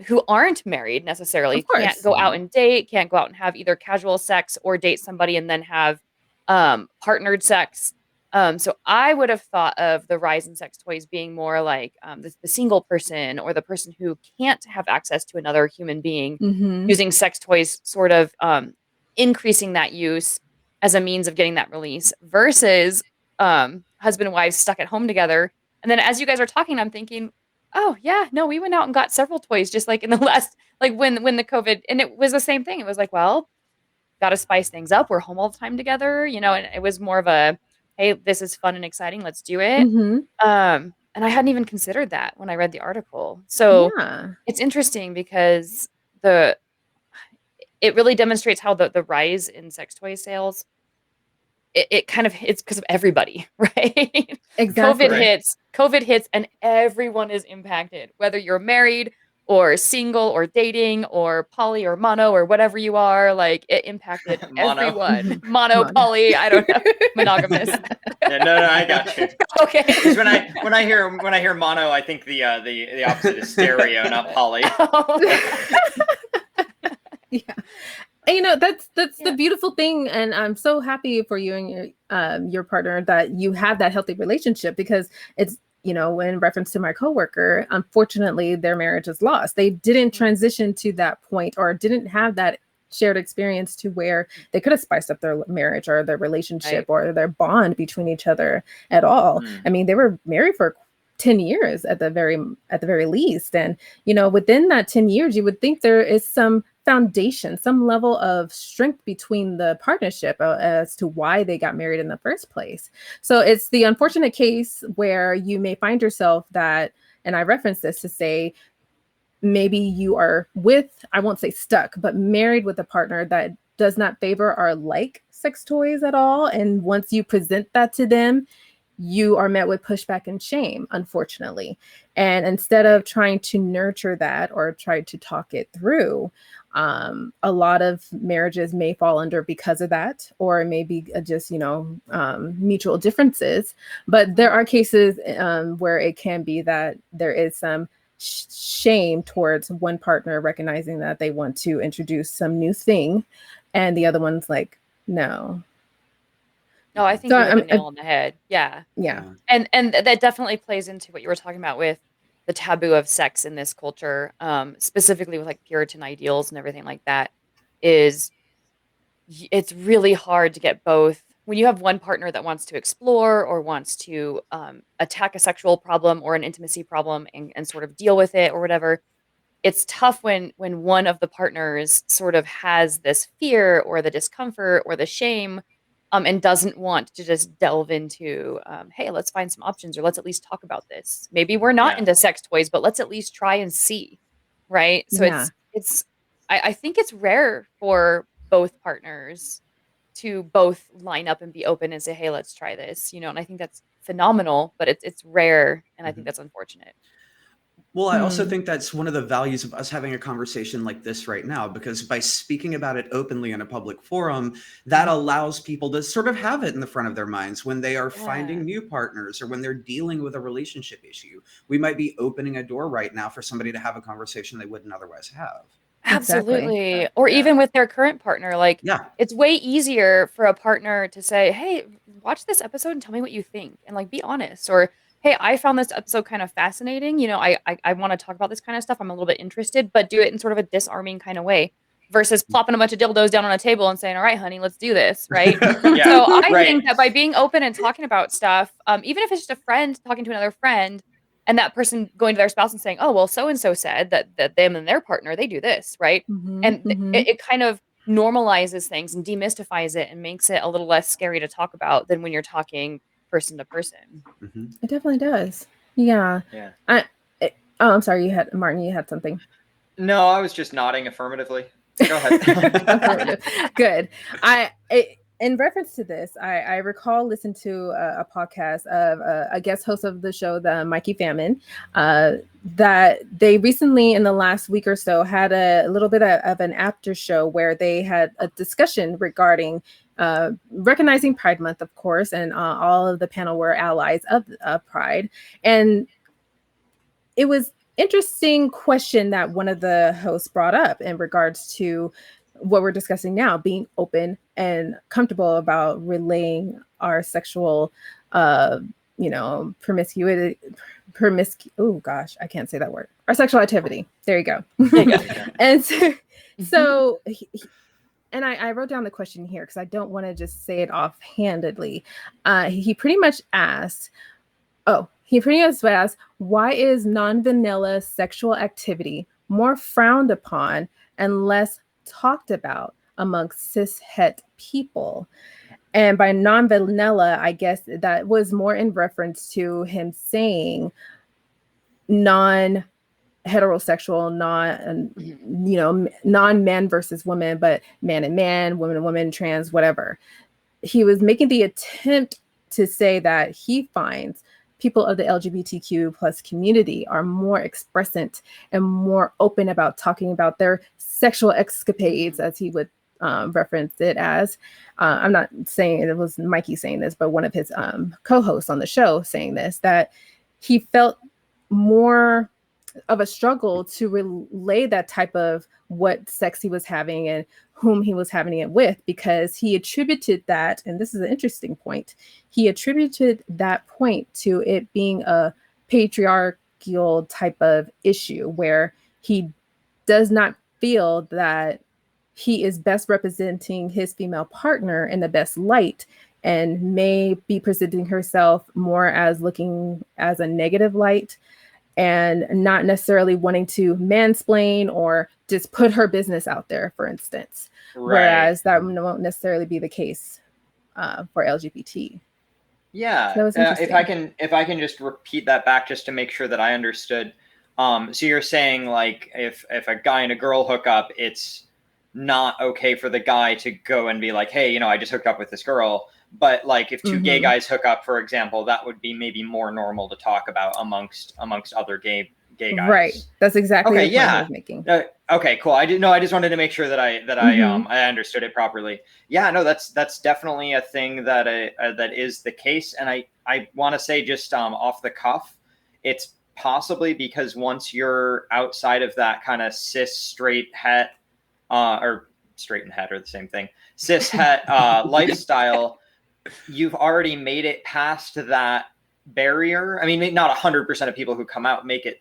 Speaker 3: who aren't married necessarily, can't go out and date, can't go out and have either casual sex or date somebody and then have partnered sex. So I would have thought of the rise in sex toys being more like the single person, or the person who can't have access to another human being, using sex toys, sort of increasing that use as a means of getting that release, versus husband and wives stuck at home together. And then as you guys are talking, I'm thinking, oh yeah, no, we went out and got several toys just like in the last, like when the COVID, and it was the same thing. It was like, well, got to spice things up. We're home all the time together, and it was more of a, hey, this is fun and exciting, let's do it. And I hadn't even considered that when I read the article. So it's interesting because it really demonstrates how the rise in sex toy sales it kind of hits because of everybody, right?
Speaker 1: Exactly.
Speaker 3: COVID hits and everyone is impacted, whether you're married or single or dating or poly or mono or whatever you are. Like, it impacted
Speaker 2: Mono.
Speaker 3: everyone. Mono, poly, I don't know, monogamous.
Speaker 2: Yeah, no, I got you.
Speaker 3: Okay.
Speaker 2: Because when I hear mono, I think the opposite is stereo, not poly.
Speaker 1: Yeah. And that's the beautiful thing, and I'm so happy for you and your partner that you have that healthy relationship, because it's, in reference to my coworker, unfortunately their marriage is lost. They didn't transition to that point, or didn't have that shared experience to where they could have spiced up their marriage or their relationship or their bond between each other at all. I mean, they were married for 10 years at the very least, and within that 10 years you would think there is some foundation, some level of strength between the partnership as to why they got married in the first place. So it's the unfortunate case where you may find yourself that, and I reference this to say, maybe you are I won't say stuck, but married with a partner that does not favor or like sex toys at all. And once you present that to them, you are met with pushback and shame, unfortunately. And instead of trying to nurture that or try to talk it through, a lot of marriages may fall under because of that, or maybe just, mutual differences. But there are cases where it can be that there is some shame towards one partner recognizing that they want to introduce some new thing, and the other one's like, no.
Speaker 3: No, I think you hit the nail on the head. Yeah.
Speaker 1: Yeah.
Speaker 3: And that definitely plays into what you were talking about with the taboo of sex in this culture, specifically with like Puritan ideals and everything like that. It's really hard to get both. When you have one partner that wants to explore or wants to attack a sexual problem or an intimacy problem and sort of deal with it or whatever, it's tough when one of the partners sort of has this fear or the discomfort or the shame, and doesn't want to just delve into, hey, let's find some options, or let's at least talk about this. Maybe we're not into sex toys, but let's at least try and see, right? So I think it's rare for both partners to both line up and be open and say, hey, let's try this, and I think that's phenomenal, but it's rare, and I think that's unfortunate.
Speaker 4: Well, I also think that's one of the values of us having a conversation like this right now, because by speaking about it openly in a public forum, that allows people to sort of have it in the front of their minds when they are finding new partners or when they're dealing with a relationship issue. We might be opening a door right now for somebody to have a conversation they wouldn't otherwise have.
Speaker 3: Absolutely. Exactly. Or even with their current partner, it's way easier for a partner to say, hey, watch this episode and tell me what you think, and like be honest. Or, hey, I found this episode kind of fascinating. I want to talk about this kind of stuff. I'm a little bit interested, but do it in sort of a disarming kind of way versus plopping a bunch of dildos down on a table and saying, all right, honey, let's do this. Right. So I think that by being open and talking about stuff, even if it's just a friend talking to another friend, and that person going to their spouse and saying, oh, well, so-and-so said that them and their partner, they do this, right? It kind of normalizes things and demystifies it and makes it a little less scary to talk about than when you're talking person to person.
Speaker 1: It definitely does. Yeah. I'm sorry, Martin, you had something.
Speaker 2: No, I was just nodding affirmatively. Go ahead.
Speaker 1: Good. In reference to this, I recall listening to a podcast of a guest host of the show, the Mikey Famine, that they recently, in the last week or so, had a little bit of an after show where they had a discussion regarding recognizing Pride Month, of course, and all of the panel were allies of Pride. And it was interesting question that one of the hosts brought up in regards to what we're discussing now, being open and comfortable about relaying our sexual, promiscuity. Oh gosh, I can't say that word. Our sexual activity. There you go. And so and I wrote down the question here because I don't want to just say it offhandedly. He pretty much asked, why is non-vanilla sexual activity more frowned upon and less talked about amongst cis-het people? And by non-vanilla, I guess that was more in reference to him saying non-heterosexual, non-man versus woman, but man and man, woman and woman, trans, whatever. he was making the attempt to say that he finds people of the LGBTQ plus community are more expressant and more open about talking about their sexual escapades, as he would reference it as. I'm not saying it was Mikey saying this, but one of his co-hosts on the show saying this, that he felt more of a struggle to relay that type of what sex he was having and whom he was having it with, because he attributed that, and this is an interesting point, he attributed that point to it being a patriarchal type of issue where he does not feel that he is best representing his female partner in the best light, and may be presenting herself more as looking as a negative light, and not necessarily wanting to mansplain or just put her business out there, for instance. Right. Whereas that won't necessarily be the case for LGBT.
Speaker 2: Yeah. So if I can just repeat that back just to make sure that I understood. So you're saying, like, if a guy and a girl hook up, it's not okay for the guy to go and be like, hey, you know, I just hooked up with this girl. But like if two gay guys hook up, for example, that would be maybe more normal to talk about amongst other gay guys.
Speaker 1: Right. That's exactly the point I was making.
Speaker 2: Okay, cool. I just wanted to make sure that I understood it properly. Yeah, no, that's definitely a thing that that is the case. And I want to say just off the cuff, it's possibly because once you're outside of that kind of cis straight het or straight and het are the same thing, cis het lifestyle, you've already made it past that barrier. I mean, not 100% of people who come out make it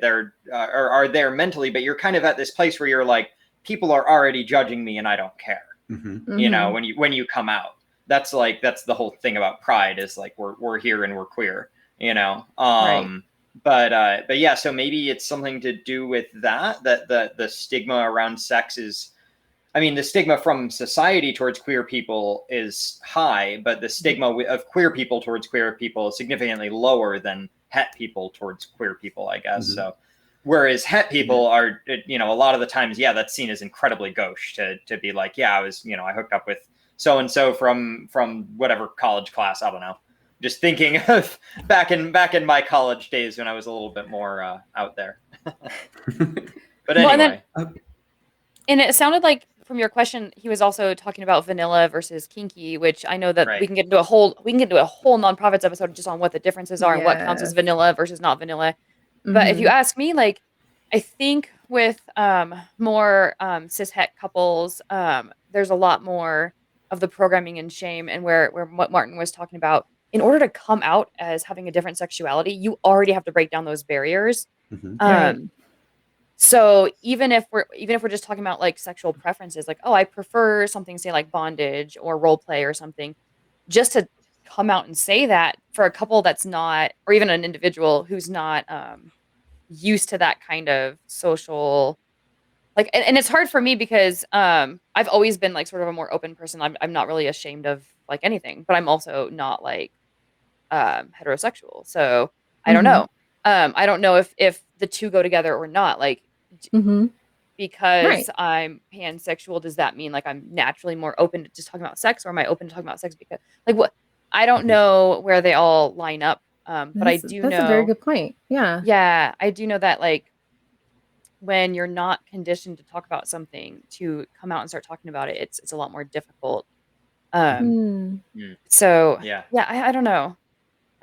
Speaker 2: there or are there mentally, but you're kind of at this place where you're like, people are already judging me and I don't care. You know, when you come out, that's the whole thing about pride is like, we're here and we're queer, you know? Right. But yeah, so maybe it's something to do with that the stigma around sex is, I mean, the stigma from society towards queer people is high, but the stigma of queer people towards queer people is significantly lower than het people towards queer people, I guess. So, whereas het people are, you know, a lot of the times, yeah, that's seen as incredibly gauche to be like, yeah, I hooked up with so-and-so from whatever college class. I don't know. Just thinking of back in my college days when I was a little bit more out there. But anyway.
Speaker 3: And it sounded like from your question, he was also talking about vanilla versus kinky, which I know that we can get into a whole nonprofits episode just on what the differences are and what counts as vanilla versus not vanilla. But if you ask me, like, I think with more cis het couples, there's a lot more of the programming and shame, and where what Martin was talking about, in order to come out as having a different sexuality, you already have to break down those barriers. So even if we're just talking about like sexual preferences, like, oh, I prefer something, say like bondage or role play or something, just to come out and say that for a couple that's not, or even an individual who's not used to that kind of social, like, and it's hard for me because I've always been like sort of a more open person. I'm not really ashamed of like anything, but I'm also not like heterosexual. So I don't know. I don't know if the two go together or not. Like, because I'm pansexual, does that mean like I'm naturally more open to just talking about sex, or am I open to talking about sex because, like, what? I don't know where they all line up. But I do know
Speaker 1: that's a very good point. Yeah.
Speaker 3: Yeah, I do know that like when you're not conditioned to talk about something, to come out and start talking about it, it's a lot more difficult. So I don't know.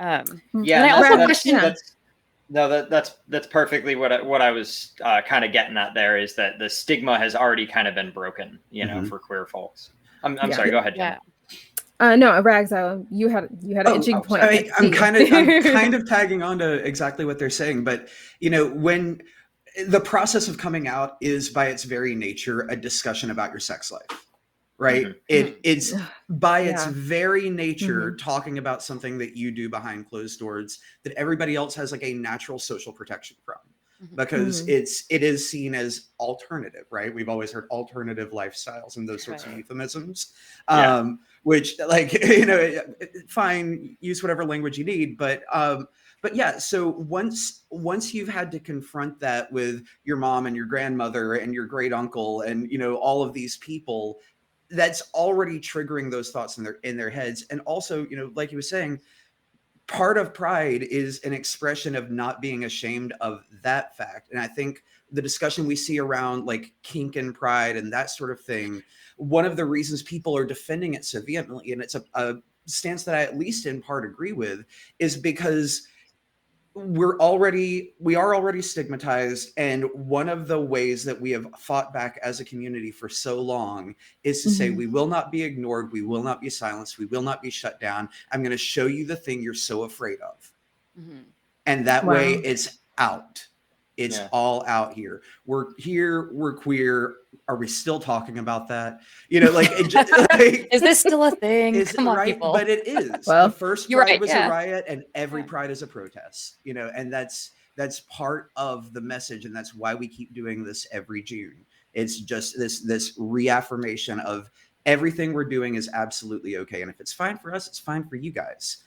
Speaker 2: Yeah,
Speaker 3: and I also question.
Speaker 2: That's perfectly what I was kind of getting at there, is that the stigma has already kind of been broken, you know, for queer folks. I'm sorry, go ahead, Jena.
Speaker 1: No, Rags, you had an itching point.
Speaker 4: I'm kind of tagging on to exactly what they're saying, but you know, when the process of coming out is by its very nature a discussion about your sex life. Right. It's by its very nature talking about something that you do behind closed doors that everybody else has like a natural social protection from, because it is seen as alternative. Right. We've always heard alternative lifestyles and those sorts of euphemisms, which, like, you know, fine, use whatever language you need. But yeah, so once you've had to confront that with your mom and your grandmother and your great uncle and, you know, all of these people, that's already triggering those thoughts in their heads. And also, like he was saying, part of pride is an expression of not being ashamed of that fact. And I think the discussion we see around like kink and pride and that sort of thing, one of the reasons people are defending it so vehemently, and it's a stance that I at least in part agree with, is because we are already stigmatized. And one of the ways that we have fought back as a community for so long is to say, we will not be ignored. We will not be silenced. We will not be shut down. I'm going to show you the thing you're so afraid of. And that way it's out. It's all out here. We're queer. Are we still talking about that? Like,
Speaker 3: is this still a thing? Come on,
Speaker 4: right?
Speaker 3: people.
Speaker 4: But it is.
Speaker 1: Well,
Speaker 4: the first pride was a riot, and every pride is a protest. And that's part of the message, and that's why we keep doing this every June. It's just this reaffirmation of everything we're doing is absolutely okay, and if it's fine for us, it's fine for you guys.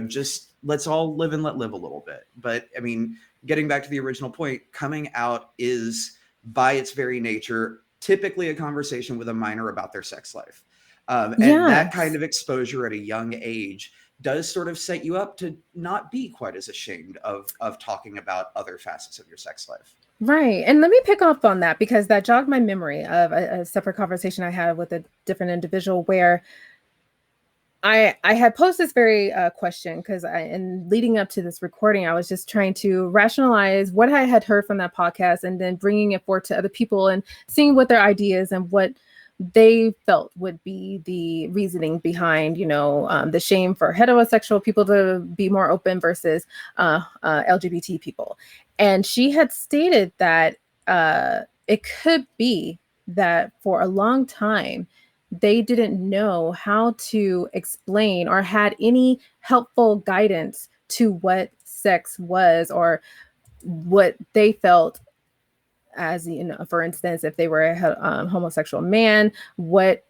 Speaker 4: Just let's all live and let live a little bit. But I mean, getting back to the original point, coming out is by its very nature typically a conversation with a minor about their sex life. And that kind of exposure at a young age does sort of set you up to not be quite as ashamed of talking about other facets of your sex life.
Speaker 1: Right. And let me pick up on that, because that jogged my memory of a separate conversation I had with a different individual where I had posed this very question, because in leading up to this recording, I was just trying to rationalize what I had heard from that podcast and then bringing it forward to other people and seeing what their ideas and what they felt would be the reasoning behind, the shame for heterosexual people to be more open versus LGBT people. And she had stated that it could be that for a long time, they didn't know how to explain or had any helpful guidance to what sex was, or what they felt as, for instance, if they were a homosexual man, what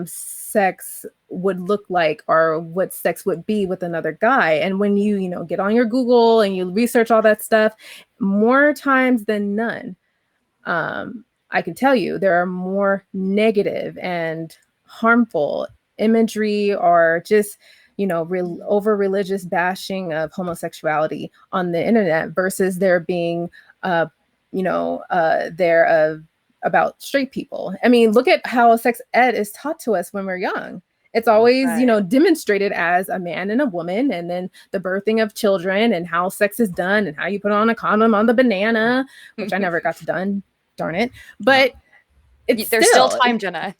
Speaker 1: sex would look like, or what sex would be with another guy. And when you get on your Google and you research all that stuff, more times than none, I can tell you there are more negative and harmful imagery, or just, over religious bashing of homosexuality on the internet versus there being, about straight people. I mean, look at how sex ed is taught to us when we're young. It's always, demonstrated as a man and a woman, and then the birthing of children and how sex is done and how you put on a condom on the banana, which I never got to done. Darn it. But
Speaker 3: there's still time, Jena.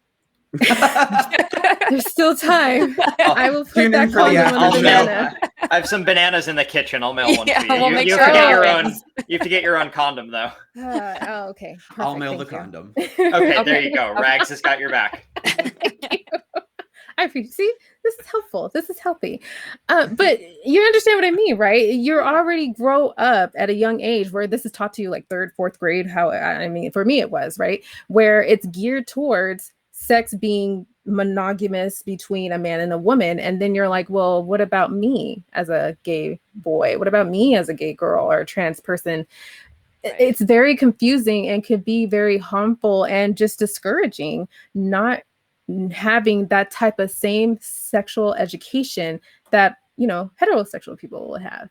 Speaker 1: There's still time. I will put that condom on the banana.
Speaker 2: I have some bananas in the kitchen. I'll mail one for you.
Speaker 3: We'll
Speaker 2: You have to get your own condom, though.
Speaker 1: Okay. Perfect.
Speaker 4: I'll mail the condom.
Speaker 2: Okay, there you go. Rags has got your back.
Speaker 1: Thank you. I appreciate. See, this is helpful. This is healthy. But you understand what I mean, right? You're already grow up at a young age where this is taught to you like 3rd, 4th grade. For me, it was, right? Where it's geared towards sex being monogamous between a man and a woman. And then you're like, well, what about me as a gay boy? What about me as a gay girl or a trans person? Right. It's very confusing and could be very harmful and just discouraging, not having that type of same sexual education that heterosexual people will have.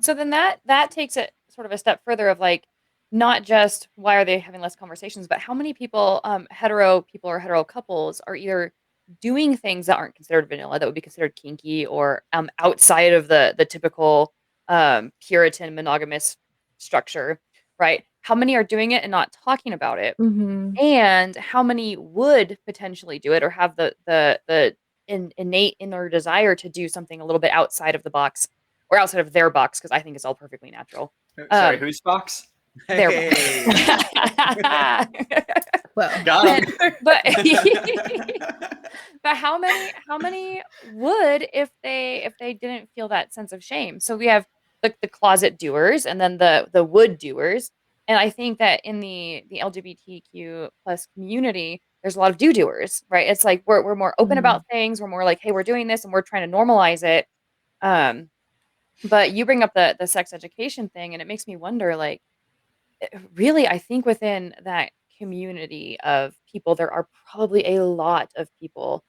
Speaker 3: So then that takes it sort of a step further of like, not just why are they having less conversations, but how many people, hetero people or hetero couples, are either doing things that aren't considered vanilla, that would be considered kinky, or outside of the typical Puritan monogamous structure, right? How many are doing it and not talking about it? And how many would potentially do it or have the innate inner desire to do something a little bit outside of the box, or outside of their box, because I think it's all perfectly natural.
Speaker 2: Sorry, whose box?
Speaker 3: Their
Speaker 1: Well,
Speaker 2: got him.
Speaker 3: But how many would if they didn't feel that sense of shame? So we have the closet doers, and then the would doers. And I think that in the LGBTQ plus community, there's a lot of doers, right? It's like we're more open about things. We're more like, hey, we're doing this and we're trying to normalize it. But you bring up the sex education thing, and it makes me wonder, like, really, I think within that community of people, there are probably a lot of people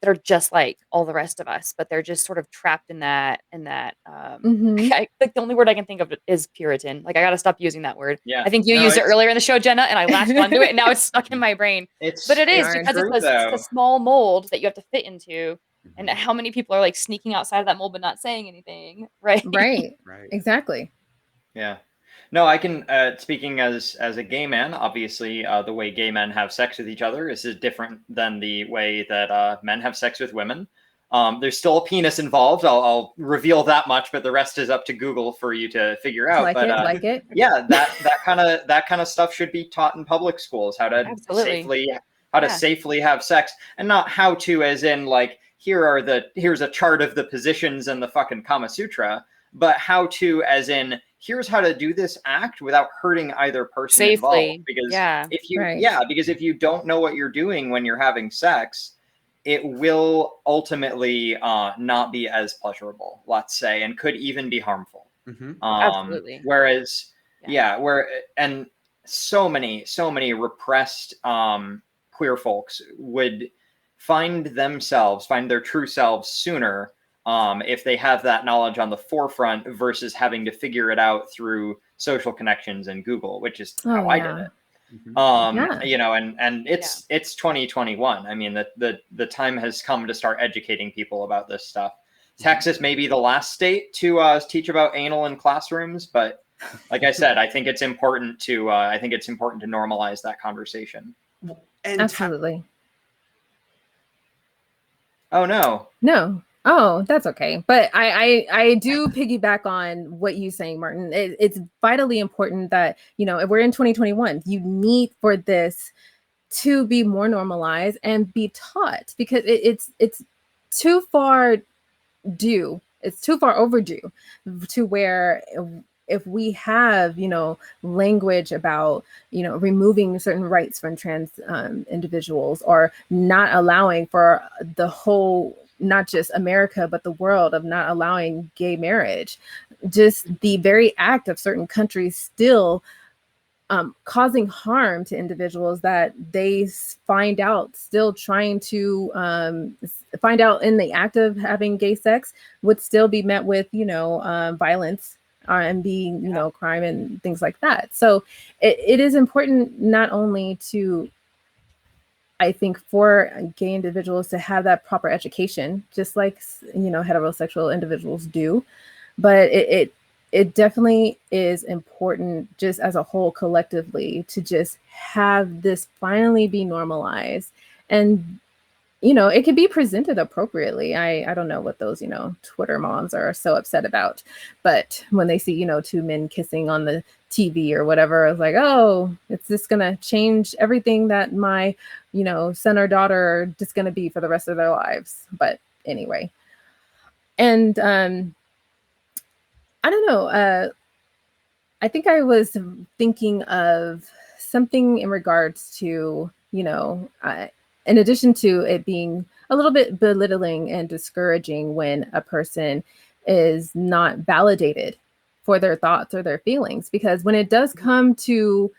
Speaker 3: that are just like all the rest of us, but they're just sort of trapped in that like the only word I can think of is Puritan. Like I got to stop using that word.
Speaker 2: Yeah.
Speaker 3: I think you used it earlier in the show, Jenna, and I latched onto it and now it's stuck in my brain. But it is because
Speaker 2: true,
Speaker 3: it's a small mold that you have to fit into. And
Speaker 4: Mhm.
Speaker 3: how many people are like sneaking outside of that mold but not saying anything, right?
Speaker 1: Right. Exactly.
Speaker 2: Yeah. No, I can, speaking as a gay man, obviously the way gay men have sex with each other is different than the way that men have sex with women. There's still a penis involved. I'll reveal that much, but the rest is up to Google for you to figure out.
Speaker 1: Like it.
Speaker 2: Yeah, that kind of stuff should be taught in public schools. How to safely have sex, and not how to, as in like here's a chart of the positions in the fucking Kama Sutra, but how to, as in here's how to do this act without hurting either person
Speaker 3: safely
Speaker 2: involved. Because if you don't know what you're doing when you're having sex, it will ultimately not be as pleasurable, let's say, and could even be harmful.
Speaker 3: Absolutely.
Speaker 2: Whereas, and so many repressed queer folks would find their true selves sooner if they have that knowledge on the forefront versus having to figure it out through social connections and Google, which is how I did it. You know, and it's 2021. I mean, the time has come to start educating people about this stuff. Texas may be the last state to teach about anal in classrooms, but like I said, I think it's important to normalize that conversation.
Speaker 4: And
Speaker 1: absolutely.
Speaker 2: Oh no.
Speaker 1: Oh, that's okay. But I do piggyback on what you're saying, Martin. It's vitally important that, you know, if we're in 2021, you need for this to be more normalized and be taught, because it's too far due. It's too far overdue to where if we have, you know, language about, you know, removing certain rights from trans individuals, or not allowing for the whole, not just America, but the world, of not allowing gay marriage, just the very act of certain countries still causing harm to individuals that they find out, still trying to find out in the act of having gay sex, would still be met with, you know, violence and being, you know, crime and things like that. So it is important not only to, I think, for gay individuals to have that proper education, just like, you know, heterosexual individuals do, but it definitely is important just as a whole, collectively, to just have this finally be normalized. And, you know, it could be presented appropriately. I don't know what those, you know, Twitter moms are so upset about, but when they see, you know, two men kissing on the TV or whatever, I was like, oh, it's just gonna change everything that my, you know, son or daughter are just gonna be for the rest of their lives. But anyway, and I don't know. I think I was thinking of something in regards to, you know, in addition to it being a little bit belittling and discouraging when a person is not validated for their thoughts or their feelings, because when it does come to,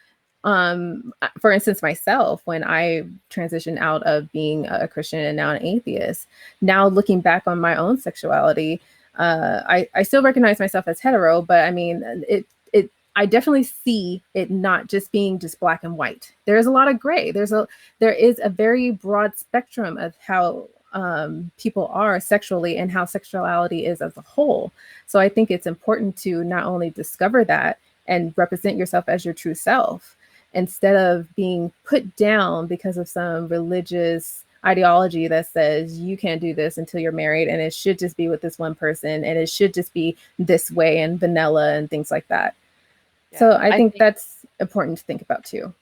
Speaker 1: for instance, myself, when I transitioned out of being a Christian and now an atheist, now looking back on my own sexuality, I still recognize myself as hetero, but I mean, I definitely see it not just being just black and white. There is a lot of gray. There is a very broad spectrum of how people are sexually and how sexuality is as a whole. So I think it's important to not only discover that and represent yourself as your true self, instead of being put down because of some religious ideology that says you can't do this until you're married, and it should just be with this one person, and it should just be this way and vanilla and things like that. Yeah, so I think that's important to think about too.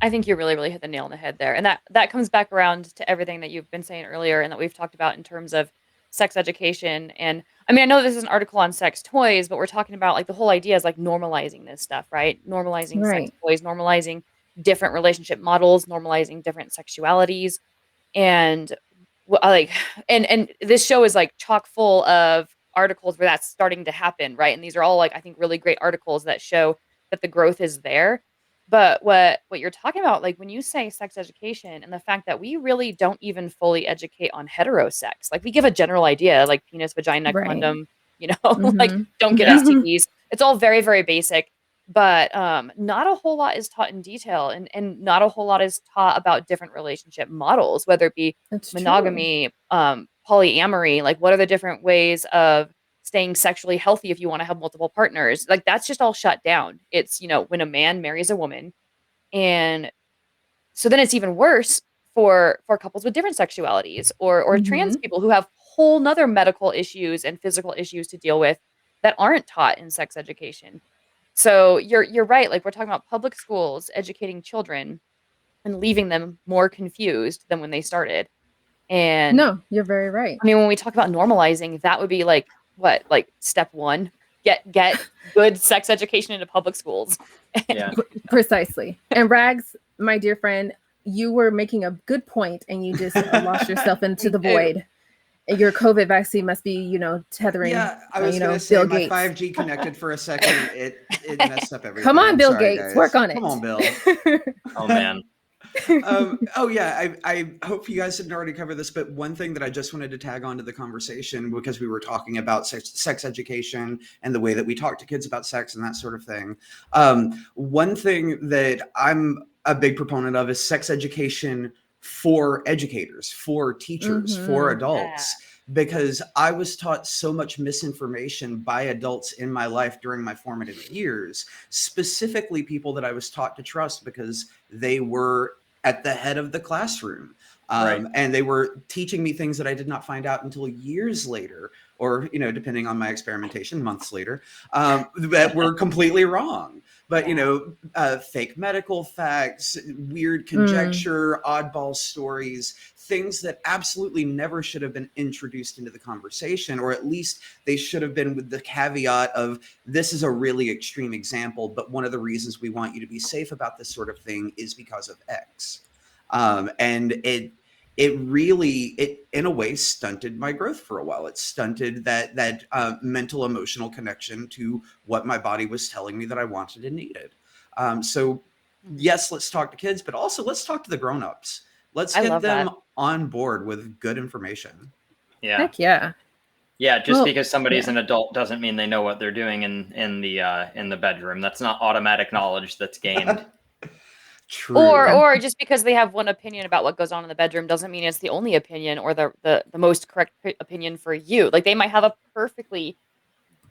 Speaker 3: I think you really, really hit the nail on the head there. And that comes back around to everything that you've been saying earlier and that we've talked about in terms of sex education. And I mean, I know this is an article on sex toys, but we're talking about like the whole idea is like normalizing this stuff, right? Normalizing sex toys, normalizing different relationship models, normalizing different sexualities. And and this show is like chock full of articles where that's starting to happen, right? And these are all like, I think, really great articles that show that the growth is there. But what you're talking about, like when you say sex education and the fact that we really don't even fully educate on heterosex, like we give a general idea, like penis, vagina,
Speaker 1: Right.
Speaker 3: condom, like don't get STDs. It's all very, very basic, but not a whole lot is taught in detail, and not a whole lot is taught about different relationship models, whether it be
Speaker 1: That's
Speaker 3: monogamy, polyamory, like what are the different ways of staying sexually healthy if you want to have multiple partners. Like that's just all shut down. It's, when a man marries a woman, and so then it's even worse for couples with different sexualities or trans people who have whole nother medical issues and physical issues to deal with that aren't taught in sex education. So you're right. Like we're talking about public schools educating children and leaving them more confused than when they started. And
Speaker 1: No, you're very right.
Speaker 3: I mean, when we talk about normalizing, that would be like what? Like step one, get good sex education into public schools.
Speaker 2: Yeah.
Speaker 1: Precisely. And Rags, my dear friend, you were making a good point and you just lost yourself into the void. Your COVID vaccine must be, tethering.
Speaker 4: Yeah, I was going to say
Speaker 1: Bill
Speaker 4: my
Speaker 1: Gates.
Speaker 4: 5G connected for a second. It messed up everything.
Speaker 1: Come on,
Speaker 4: I'm
Speaker 1: Bill
Speaker 4: sorry,
Speaker 1: Gates,
Speaker 4: guys.
Speaker 1: work on it.
Speaker 4: Come on, Bill.
Speaker 2: Oh man.
Speaker 4: Oh yeah, I hope you guys didn't already cover this, but one thing that I just wanted to tag on to the conversation, because we were talking about sex education and the way that we talk to kids about sex and that sort of thing. One thing that I'm a big proponent of is sex education for educators, for teachers, for adults.
Speaker 3: Yeah.
Speaker 4: Because I was taught so much misinformation by adults in my life during my formative years, specifically people that I was taught to trust because they were at the head of the classroom.
Speaker 2: Right.
Speaker 4: And they were teaching me things that I did not find out until years later, or, depending on my experimentation, months later, that were completely wrong. But, fake medical facts, weird conjecture, oddball stories, things that absolutely never should have been introduced into the conversation, or at least they should have been with the caveat of, this is a really extreme example, but one of the reasons we want you to be safe about this sort of thing is because of X. And it really, in a way, stunted my growth for a while. It stunted that mental, emotional connection to what my body was telling me that I wanted and needed. So yes, let's talk to kids, but also let's talk to the grown-ups. Let's get them on board with good information.
Speaker 2: Yeah.
Speaker 1: Heck yeah.
Speaker 2: Yeah, just because somebody's an adult doesn't mean they know what they're doing in the bedroom. That's not automatic knowledge that's gained.
Speaker 4: True.
Speaker 3: Or just because they have one opinion about what goes on in the bedroom doesn't mean it's the only opinion or the most correct opinion for you. Like they might have a perfectly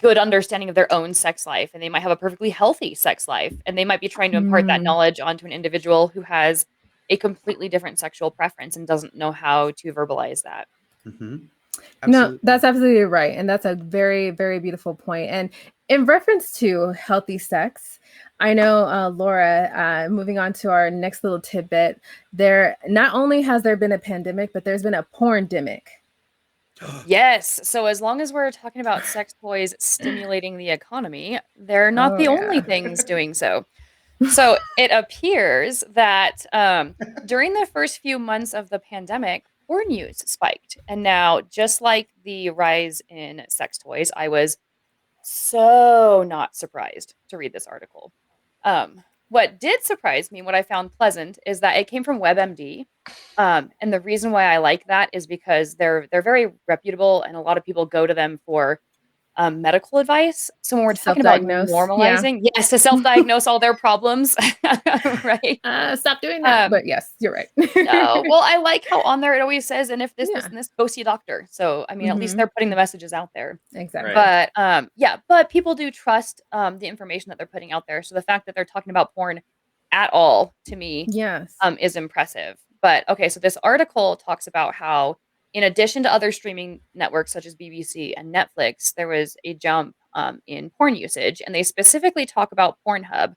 Speaker 3: good understanding of their own sex life, and they might have a perfectly healthy sex life, and they might be trying to impart that knowledge onto an individual who has a completely different sexual preference and doesn't know how to verbalize that.
Speaker 1: No, that's absolutely right. And that's a very, very beautiful point. And in reference to healthy sex, I know, Laura, moving on to our next little tidbit, there not only has there been a pandemic, but there's been a porndemic.
Speaker 3: Yes. So as long as we're talking about sex toys stimulating the economy, they're not the only things doing so. So it appears that during the first few months of the pandemic, porn use spiked. And now, just like the rise in sex toys, I was so not surprised to read this article. What did surprise me, what I found pleasant, is that it came from WebMD. And the reason why I like that is because they're very reputable, and a lot of people go to them for medical advice. So when we're talking about normalizing, yes, to self-diagnose all their problems, right?
Speaker 1: Stop doing that. But yes, you're right.
Speaker 3: No, well, I like how on there it always says, and if this and this, go see a doctor. So I mean, at least they're putting the messages out there.
Speaker 1: Exactly.
Speaker 3: But but people do trust the information that they're putting out there. So the fact that they're talking about porn at all, to me, is impressive. But okay, so this article talks about how, in addition to other streaming networks such as BBC and Netflix, there was a jump in porn usage, and they specifically talk about Pornhub.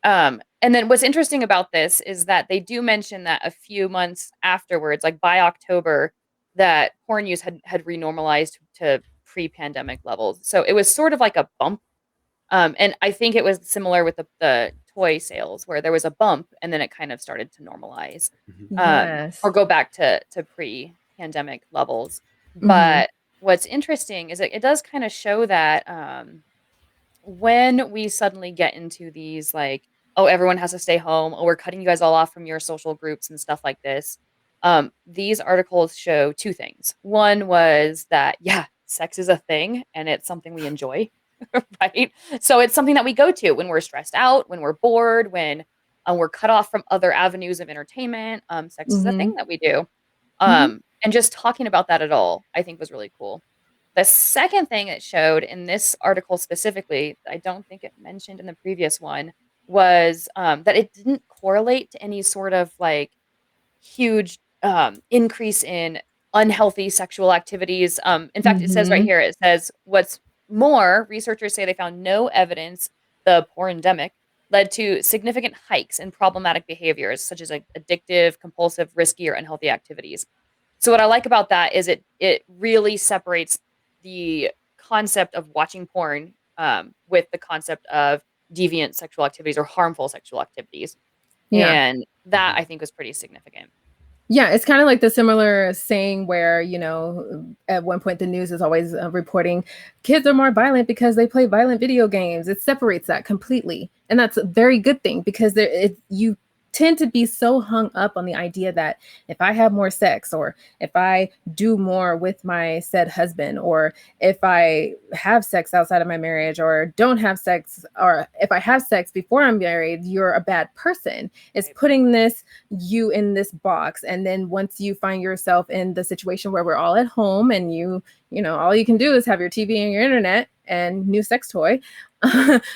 Speaker 3: And then what's interesting about this is that they do mention that a few months afterwards, like by October, that porn use had renormalized to pre-pandemic levels. So it was sort of like a bump. And I think it was similar with the toy sales, where there was a bump and then it kind of started to normalize or go back to pre-pandemic levels. But what's interesting is it does kind of show that when we suddenly get into these like oh, everyone has to stay home. Oh, we're cutting you guys all off from your social groups and stuff like this. These articles show two things. One was that, yeah, sex is a thing and it's something we enjoy, right? So it's something that we go to when we're stressed out, when we're bored, when we're cut off from other avenues of entertainment. Sex is a thing that we do. And just talking about that at all, I think was really cool. The second thing it showed in this article specifically, I don't think it mentioned in the previous one, was that it didn't correlate to any sort of like huge increase in unhealthy sexual activities. In fact, it says right here, it says, what's more, researchers say they found no evidence the porndemic led to significant hikes in problematic behaviors, such as like addictive, compulsive, risky, or unhealthy activities. So what I like about that is it really separates the concept of watching porn with the concept of deviant sexual activities or harmful sexual activities.
Speaker 1: Yeah.
Speaker 3: And that I think was pretty significant.
Speaker 1: Yeah, it's kind of like the similar saying where, you know, at one point the news is always reporting kids are more violent because they play violent video games. It separates that completely. And that's a very good thing because you tend to be so hung up on the idea that if I have more sex or if I do more with my said husband or if I have sex outside of my marriage or don't have sex or if I have sex before I'm married, you're a bad person. It's putting you in this box. And then once you find yourself in the situation where we're all at home and you know, all you can do is have your TV and your internet and new sex toy,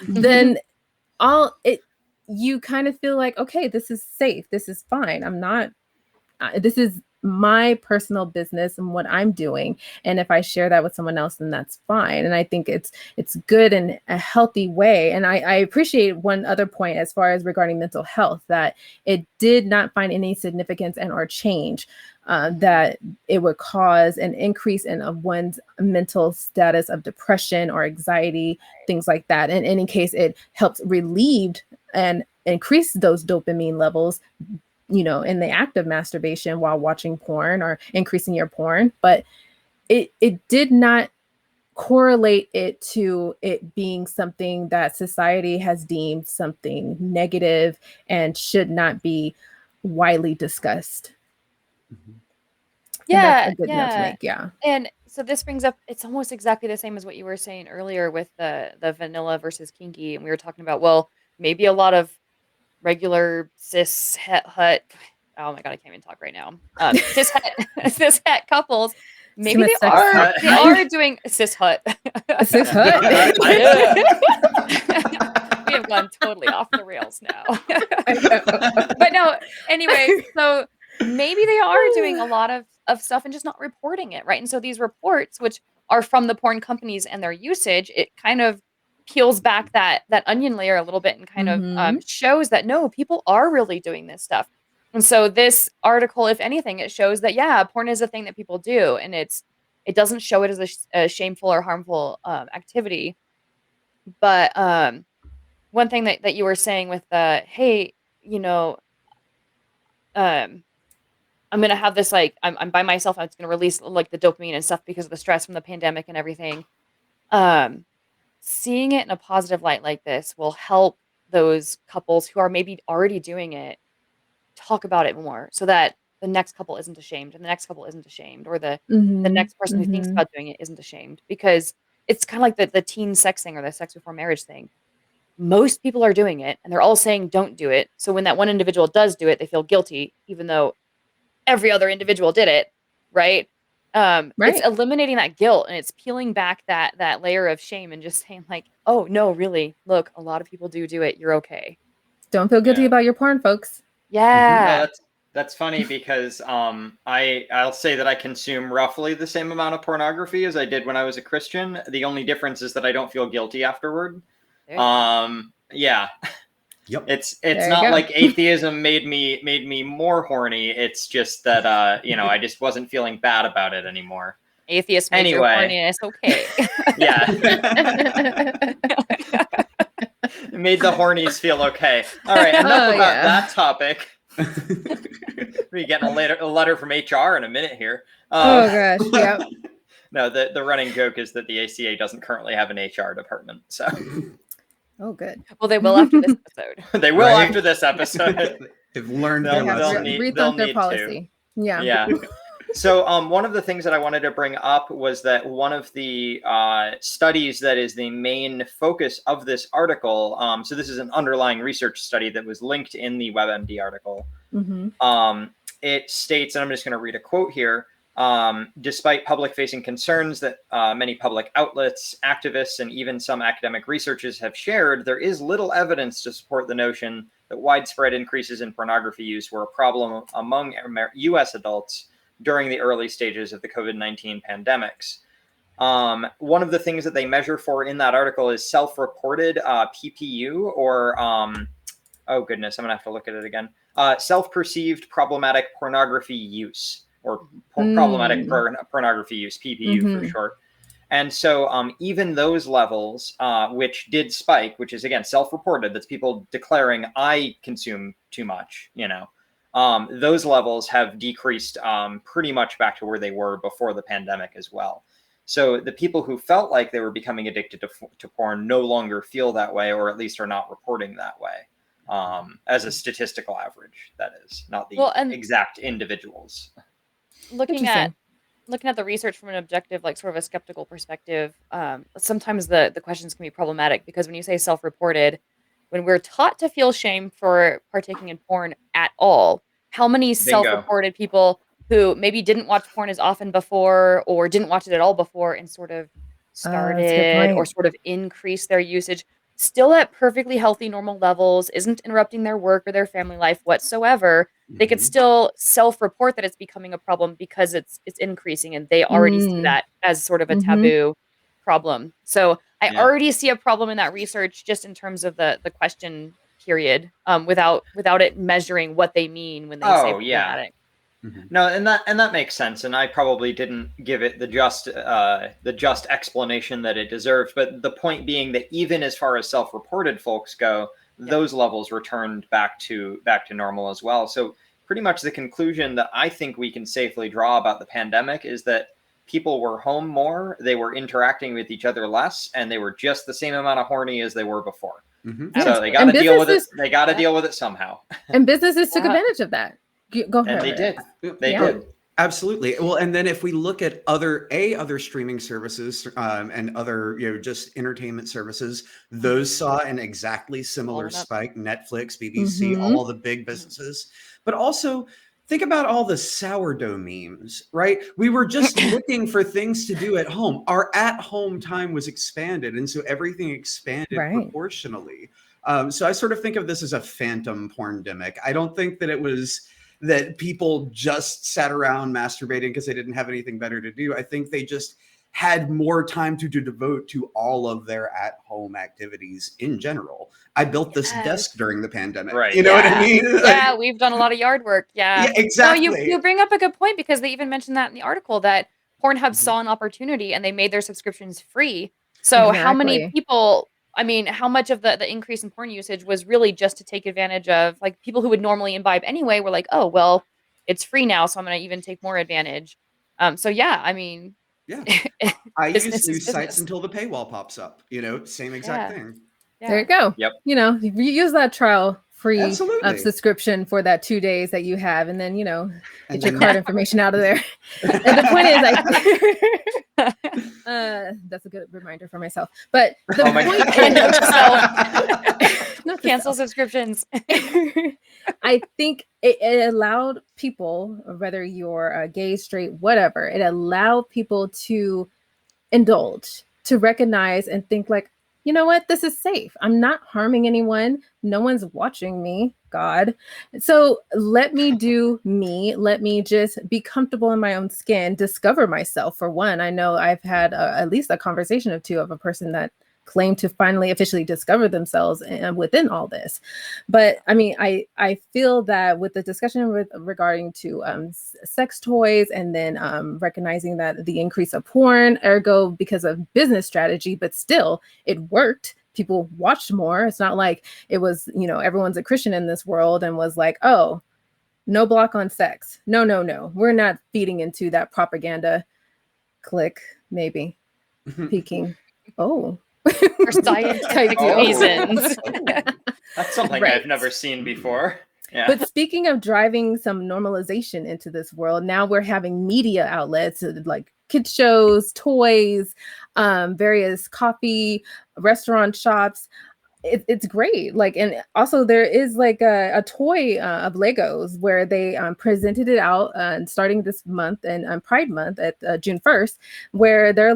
Speaker 1: then you kind of feel like, okay, this is safe. This is fine. This is my personal business and what I'm doing. And if I share that with someone else, then that's fine. And I think it's good in a healthy way. And I appreciate one other point as far as regarding mental health, that it did not find any significance and or change that it would cause an increase in one's mental status of depression or anxiety, things like that. In any case, it helps relieve and increase those dopamine levels, you know, in the act of masturbation while watching porn or increasing your porn. But it did not correlate it to it being something that society has deemed something negative and should not be widely discussed.
Speaker 3: Yeah,
Speaker 1: a good note to make. Yeah.
Speaker 3: And so this brings up, it's almost exactly the same as what you were saying earlier with the vanilla versus kinky. And we were talking about, well, maybe a lot of regular cis het, oh my God, I can't even talk right now. Cis het couples, maybe they are doing cis hut.
Speaker 1: Cis hut.
Speaker 3: We have gone totally off the rails now. But no, anyway, so maybe they are doing a lot of stuff and just not reporting it, right? And so these reports, which are from the porn companies and their usage, it kind of peels back that onion layer a little bit and kind of shows that no, people are really doing this stuff. And so this article, if anything, it shows that yeah, porn is a thing that people do, and it doesn't show it as a shameful or harmful activity. But one thing that you were saying with hey, you know, I'm gonna have this, like, I'm by myself, I'm just gonna release like the dopamine and stuff because of the stress from the pandemic and everything. Seeing it in a positive light like this will help those couples who are maybe already doing it talk about it more, so that the next couple isn't ashamed and the next couple isn't ashamed, or the next person who thinks about doing it isn't ashamed, because it's kind of like the teen sex thing or the sex before marriage thing. Most people are doing it and they're all saying don't do it. So when that one individual does do it, they feel guilty, even though every other individual did it, right? It's eliminating that guilt, and it's peeling back that layer of shame and just saying like, oh no, really, look, a lot of people do it. You're okay.
Speaker 1: Don't feel guilty about your porn, folks.
Speaker 3: Yeah.
Speaker 2: No, that's funny because I'll say that I consume roughly the same amount of pornography as I did when I was a Christian. The only difference is that I don't feel guilty afterward. Yeah.
Speaker 4: Yep.
Speaker 2: It's not like atheism made me more horny. It's just that you know, I just wasn't feeling bad about it anymore.
Speaker 3: Atheist made your horniness okay. Yeah.
Speaker 2: It made the hornies feel okay. All right, enough about that topic. We're getting a letter from HR in a minute here.
Speaker 1: Oh gosh, yeah.
Speaker 2: No, the running joke is that the ACA doesn't currently have an HR department. So
Speaker 1: Oh, good.
Speaker 3: Well, they will after this episode.
Speaker 2: They will
Speaker 4: Right?
Speaker 2: after this episode.
Speaker 4: They've learned
Speaker 2: They'll-
Speaker 4: their
Speaker 2: they'll
Speaker 4: lesson.
Speaker 2: need-
Speaker 1: Rethunk their
Speaker 2: need to.
Speaker 1: policy. Yeah.
Speaker 2: Yeah. So one of the things that I wanted to bring up was that one of the studies that is the main focus of this article, so this is an underlying research study that was linked in the WebMD article.
Speaker 1: Mm-hmm.
Speaker 2: It states, and I'm just going to read a quote here, despite public-facing concerns that many public outlets, activists, and even some academic researchers have shared, there is little evidence to support the notion that widespread increases in pornography use were a problem among U.S. adults during the early stages of the COVID-19 pandemics. One of the things that they measure for in that article is self-reported PPU, or, oh goodness, I'm gonna have to look at it again. Self-perceived problematic pornography use, or problematic pornography use, PPU for short. And so even those levels, which did spike, which is, again, self-reported, that's people declaring, I consume too much, you know, those levels have decreased pretty much back to where they were before the pandemic as well. So the people who felt like they were becoming addicted to porn no longer feel that way, or at least are not reporting that way, as a statistical average, that is, not the exact individuals.
Speaker 3: Looking at the research from an objective, like sort of a skeptical perspective, sometimes the questions can be problematic, because when you say self-reported, when we're taught to feel shame for partaking in porn at all, how many self-reported people who maybe didn't watch porn as often before, or didn't watch it at all before, and sort of started or sort of increased their usage, still at perfectly healthy, normal levels, isn't interrupting their work or their family life whatsoever, they could still self-report that it's becoming a problem because it's increasing, and they already see that as sort of a taboo problem. So I already see a problem in that research, just in terms of the question period, without it measuring what they mean when they say problematic.
Speaker 2: No, and that makes sense, and I probably didn't give it the just explanation that it deserved. But the point being that even as far as self-reported folks go, those levels returned back to normal as well. So pretty much the conclusion that I think we can safely draw about the pandemic is that people were home more, they were interacting with each other less, and they were just the same amount of horny as they were before. So they got to deal with it. They got to deal with it somehow.
Speaker 1: And businesses took advantage of that. Go ahead.
Speaker 2: And they did. They did.
Speaker 4: Absolutely. Well, and then if we look at other streaming services and other, just entertainment services, those saw an exactly similar spike. Netflix, BBC, all the big businesses. But also think about all the sourdough memes, right? We were just looking for things to do at home. Our at-home time was expanded, and so everything expanded proportionally. So I sort of think of this as a phantom porndemic. I don't think that it was that people just sat around masturbating because they didn't have anything better to do. I think they just had more time to devote to all of their at-home activities in general. I built this desk during the pandemic.
Speaker 2: Right.
Speaker 4: You know what I mean?
Speaker 3: Yeah, we've done a lot of yard work. Yeah,
Speaker 4: exactly.
Speaker 3: No, you bring up a good point, because they even mentioned that in the article, that Pornhub saw an opportunity and they made their subscriptions free. So how many people... I mean, how much of the increase in porn usage was really just to take advantage of, like, people who would normally imbibe anyway were like, oh, well, it's free now, so I'm going to even take more advantage. So yeah, I mean,
Speaker 4: I use news sites until the paywall pops up, same exact thing.
Speaker 1: Yeah. There you go.
Speaker 2: Yep.
Speaker 1: You use that trial free subscription for that 2 days that you have, and then, get your card information out of there. And the point is, that's a good reminder for myself. But the point
Speaker 3: cancel subscriptions.
Speaker 1: I think it allowed people, whether you're gay, straight, whatever, it allowed people to indulge, to recognize and think like, you know what? This is safe. I'm not harming anyone. No one's watching me, God. So let me do me. Let me just be comfortable in my own skin, discover myself. For one, I know I've had at least a conversation or two of a person that claimed to finally officially discover themselves within all this. But I mean, I feel that with the discussion regarding to sex toys, and then recognizing that the increase of porn, ergo because of business strategy, but still it worked. People watched more. It's not like it was, everyone's a Christian in this world and was like, oh, no block on sex. No. We're not feeding into that propaganda. Click, maybe. Peeking. Oh.
Speaker 3: For scientific reasons.
Speaker 2: That's something
Speaker 1: Right.
Speaker 2: I've never seen before. Yeah.
Speaker 1: But speaking of driving some normalization into this world, now we're having media outlets like kids shows, toys, various coffee, restaurant shops. It's great. Like, and also there is like a toy of Legos where they presented it out starting this month and Pride Month at June 1st, where their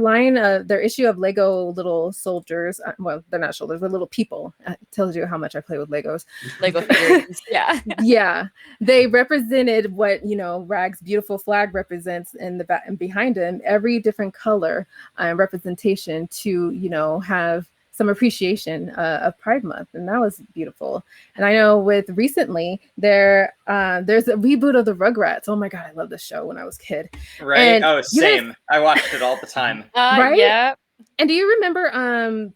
Speaker 1: their issue of Lego little soldiers, well, they're not soldiers, they're little people. Tells you how much I play with Legos.
Speaker 3: Lego figurines. Yeah.
Speaker 1: Yeah. They represented what, Rag's beautiful flag represents in the back and behind him, every different color representation to, have some appreciation of Pride Month, and that was beautiful. And I know with recently there's a reboot of the Rugrats. Oh my god, I love this show when I was a kid.
Speaker 2: Right?
Speaker 1: And
Speaker 2: Same. I watched it all the time.
Speaker 1: Right?
Speaker 3: Yeah.
Speaker 1: And do you remember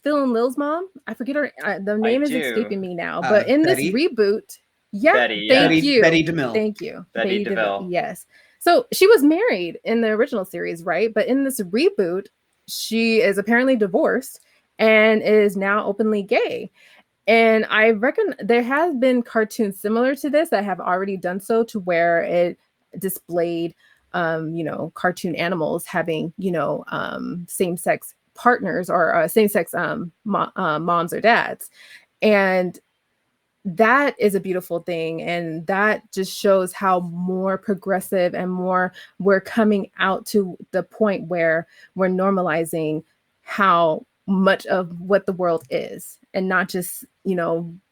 Speaker 1: Phil and Lil's mom? I forget her. The name is escaping me now. But in
Speaker 4: Betty?
Speaker 1: this reboot, yeah,
Speaker 2: Betty,
Speaker 1: thank you,
Speaker 4: Betty DeMille.
Speaker 1: thank you,
Speaker 2: Betty DeVille.
Speaker 1: Yes. So she was married in the original series, right? But in this reboot, she is apparently divorced and is now openly gay. And I reckon there has been cartoons similar to this that have already done so, to where it displayed, cartoon animals having, same-sex partners or same-sex moms or dads. And that is a beautiful thing. And that just shows how more progressive and more we're coming out to the point where we're normalizing how much of what the world is, and not just,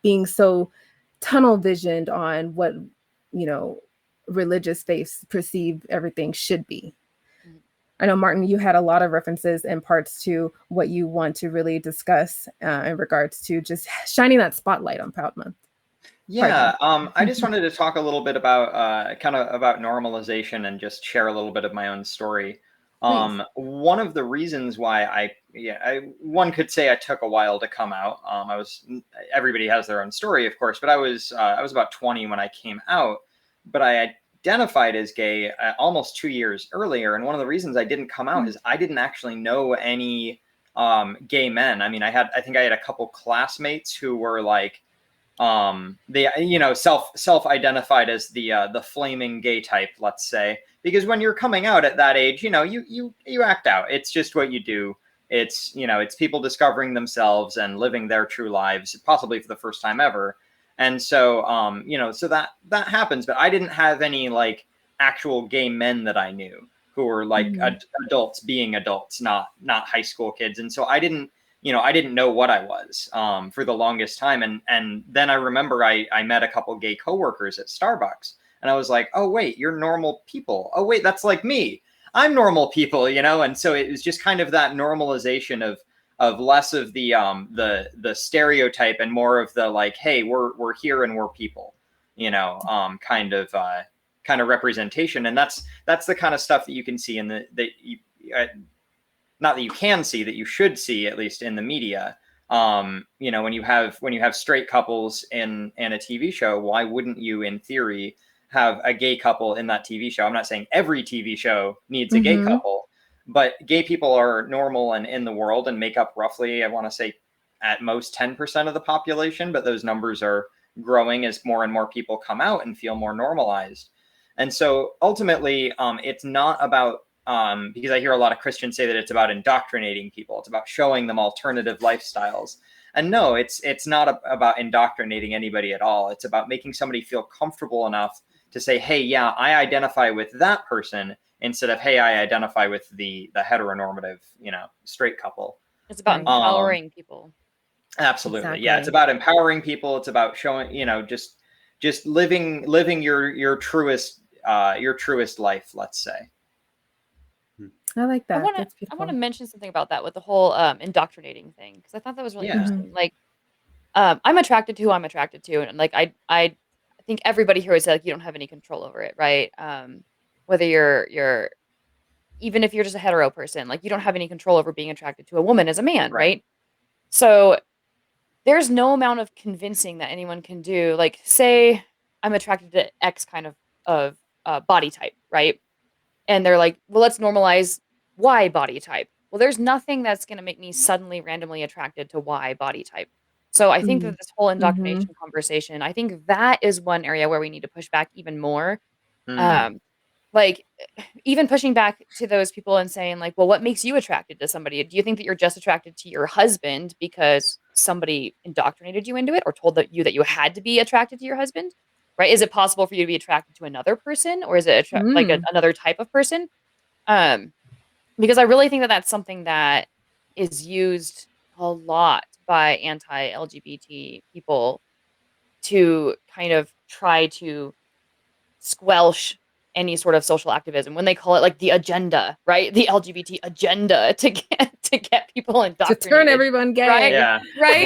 Speaker 1: being so tunnel visioned on what, religious faiths perceive everything should be. I know, Martin, you had a lot of references and parts to what you want to really discuss in regards to just shining that spotlight on Proud Month.
Speaker 2: Yeah, I just wanted to talk a little bit about kind of about normalization and just share a little bit of my own story. One of the reasons why one could say I took a while to come out. Everybody has their own story, of course, but I was about 20 when I came out, but I identified as gay almost 2 years earlier. And one of the reasons I didn't come out is I didn't actually know any gay men. I mean, I think I had a couple classmates who were like, they self-identified as the flaming gay type, let's say, because when you're coming out at that age, you act out. It's just what you do. It's it's people discovering themselves and living their true lives, possibly for the first time ever. And so so that happens. But I didn't have any like actual gay men that I knew who were like adults being adults, not high school kids. And so I didn't know what I was for the longest time. And then I remember I met a couple gay coworkers at Starbucks, and I was like, oh, wait, you're normal people. Oh, wait, that's like me. I'm normal people, And so it was just kind of that normalization of less of the stereotype and more of the like, hey, we're here and we're people, kind of representation. And that's the kind of stuff that you can see in not that you can see, that you should see, at least in the media. When you have straight couples in a TV show, why wouldn't you, in theory, have a gay couple in that TV show? I'm not saying every TV show needs a gay couple, but gay people are normal and in the world and make up roughly, I want to say, at most 10% of the population. But those numbers are growing as more and more people come out and feel more normalized. And so ultimately, it's not about because I hear a lot of Christians say that it's about indoctrinating people. It's about showing them alternative lifestyles. And no, it's not about indoctrinating anybody at all. It's about making somebody feel comfortable enough to say, hey, yeah, I identify with that person, instead of, hey, I identify with the heteronormative, straight couple.
Speaker 3: It's about empowering people.
Speaker 2: Absolutely.
Speaker 1: Exactly.
Speaker 2: Yeah, it's about empowering people. It's about showing, just living your truest life, let's say.
Speaker 1: I like that.
Speaker 3: I want to mention something about that with the whole indoctrinating thing, because I thought that was really interesting. Like, I'm attracted to who I'm attracted to, and like I think everybody here would say like you don't have any control over it, right? Whether you're even if you're just a hetero person, like you don't have any control over being attracted to a woman as a man, right? So there's no amount of convincing that anyone can do. Like, say I'm attracted to X kind of body type, right? And they're like, well, let's normalize Y body type. well, there's nothing that's going to make me suddenly randomly attracted to Y body type. So I think that this whole indoctrination conversation, I think that is one area where we need to push back even more. Like even pushing back to those people and saying like, well, what makes you attracted to somebody? Do you think that you're just attracted to your husband because somebody indoctrinated you into it or told that you had to be attracted to your husband? Right? Is it possible for you to be attracted to another person, or is it like another type of person? Because I really think that that's something that is used a lot by anti-LGBT people to kind of try to squelch any sort of social activism when they call it like the agenda, right? The LGBT agenda to get people indoctrinated.
Speaker 1: To turn everyone gay.
Speaker 3: Right?
Speaker 2: Yeah.
Speaker 3: Right?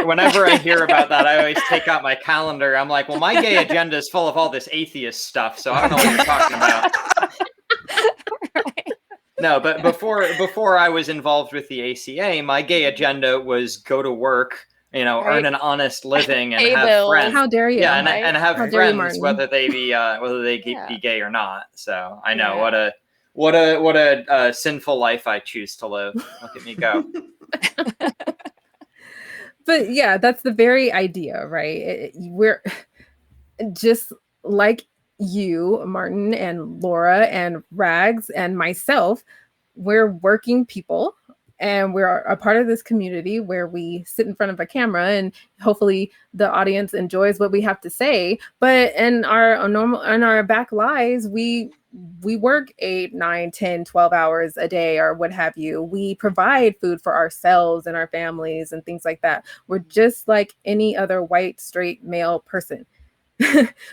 Speaker 2: Whenever I hear about that, I always take out my calendar. I'm like, well, my gay agenda is full of all this atheist stuff, so I don't know what you're talking about.
Speaker 3: Right.
Speaker 2: No, but before I was involved with the ACA, my gay agenda was go to work, earn an honest living and have friends.
Speaker 1: How dare you?
Speaker 2: Yeah, and have friends, whether they be gay or not. So I know what a sinful life I choose to live. Look at me go.
Speaker 1: But yeah, that's the very idea, right? We're just like you, Martin and Laura and Rags and myself, we're working people and we're a part of this community where we sit in front of a camera and hopefully the audience enjoys what we have to say. But in our back lives, we work 8, 9, 10, 12 hours a day or what have you. We provide food for ourselves and our families and things like that. We're just like any other white, straight male person.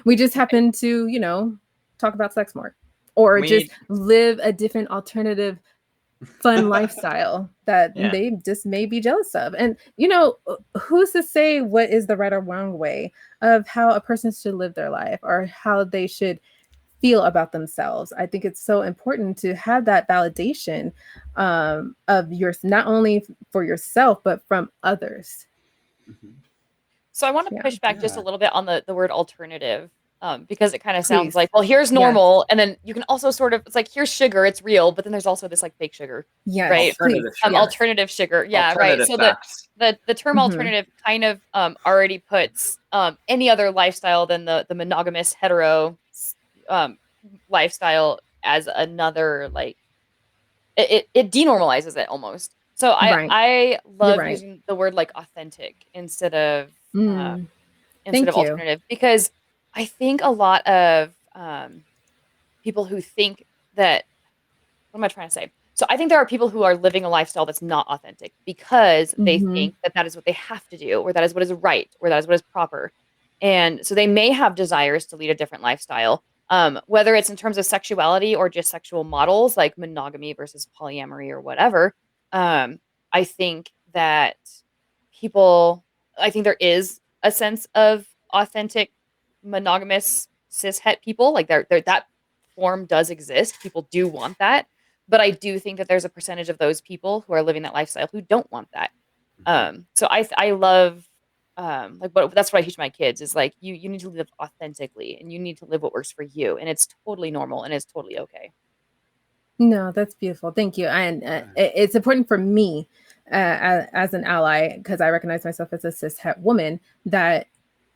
Speaker 1: We just happen to, talk about sex more or just live a different alternative fun lifestyle that they just may be jealous of. And, who's to say what is the right or wrong way of how a person should live their life or how they should feel about themselves? I think it's so important to have that validation of yours, not only for yourself, but from others.
Speaker 3: So I want to push back just a little bit on the word alternative, because it kind of sounds like, well, here's normal. And then you can also it's like, here's sugar, it's real, but then there's also this like fake sugar.
Speaker 1: Yeah.
Speaker 3: Right. Alternative sugar. Yeah. Right. So the term alternative kind of already puts any other lifestyle than the monogamous hetero lifestyle as another, like it denormalizes it almost. So I love using the word like authentic instead of alternative, because I think a lot of people who think that, what am I trying to say? So I think there are people who are living a lifestyle that's not authentic because they think that is what they have to do, or that is what is right, or that is what is proper. And so they may have desires to lead a different lifestyle, whether it's in terms of sexuality or just sexual models like monogamy versus polyamory or whatever. I think that I think there is a sense of authentic monogamous cis het people, like that form does exist. People do want that, but I do think that there's a percentage of those people who are living that lifestyle who don't want that. So I love that's what I teach my kids is like, you need to live authentically and you need to live what works for you, and it's totally normal and it's totally okay.
Speaker 1: No, that's beautiful. Thank you. And it's important for me as an ally, because I recognize myself as a cis het woman, that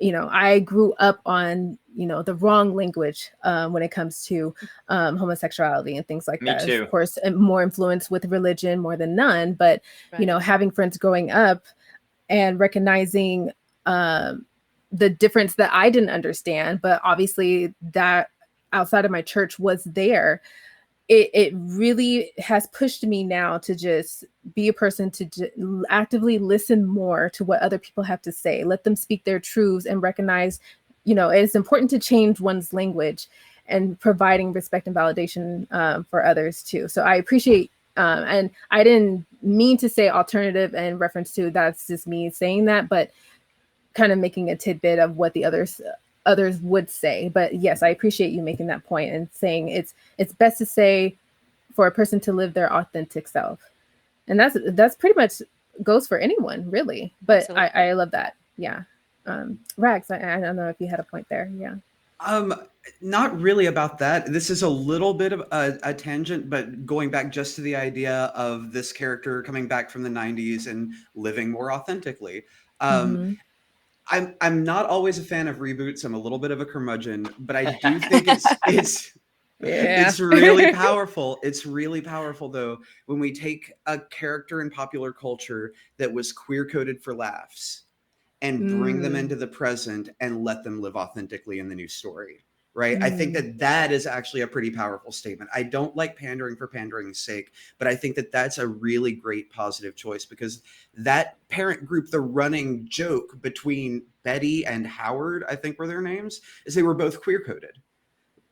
Speaker 1: I grew up on the wrong language when it comes to homosexuality and things like that.
Speaker 2: Too.
Speaker 1: Of course, more influence with religion more than none, but having friends growing up and recognizing the difference that I didn't understand, but obviously that outside of my church was there. It really has pushed me now to just be a person to actively listen more to what other people have to say. Let them speak their truths and recognize, it's important to change one's language and providing respect and validation for others too. So I appreciate, and I didn't mean to say alternative in reference to that's just me saying that, but kind of making a tidbit of what the others would say. But yes, I appreciate you making that point and saying it's best to say for a person to live their authentic self. And that's pretty much goes for anyone, really. But I love that. Yeah. Rags, I don't know if you had a point there. Yeah.
Speaker 4: Not really about that. This is a little bit of a tangent, but going back just to the idea of this character coming back from the 90s and living more authentically.
Speaker 1: Mhm.
Speaker 4: I'm not always a fan of reboots. I'm a little bit of a curmudgeon, but I do think it's
Speaker 1: Yeah.
Speaker 4: it's really powerful. It's really powerful though when we take a character in popular culture that was queer coded for laughs and bring them into the present and let them live authentically in the new story. Right. I think that that is actually a pretty powerful statement. I don't like pandering for pandering's sake, but I think that that's a really great positive choice because that parent group, the running joke between Betty and Howard, I think were their names, is they were both queer coded.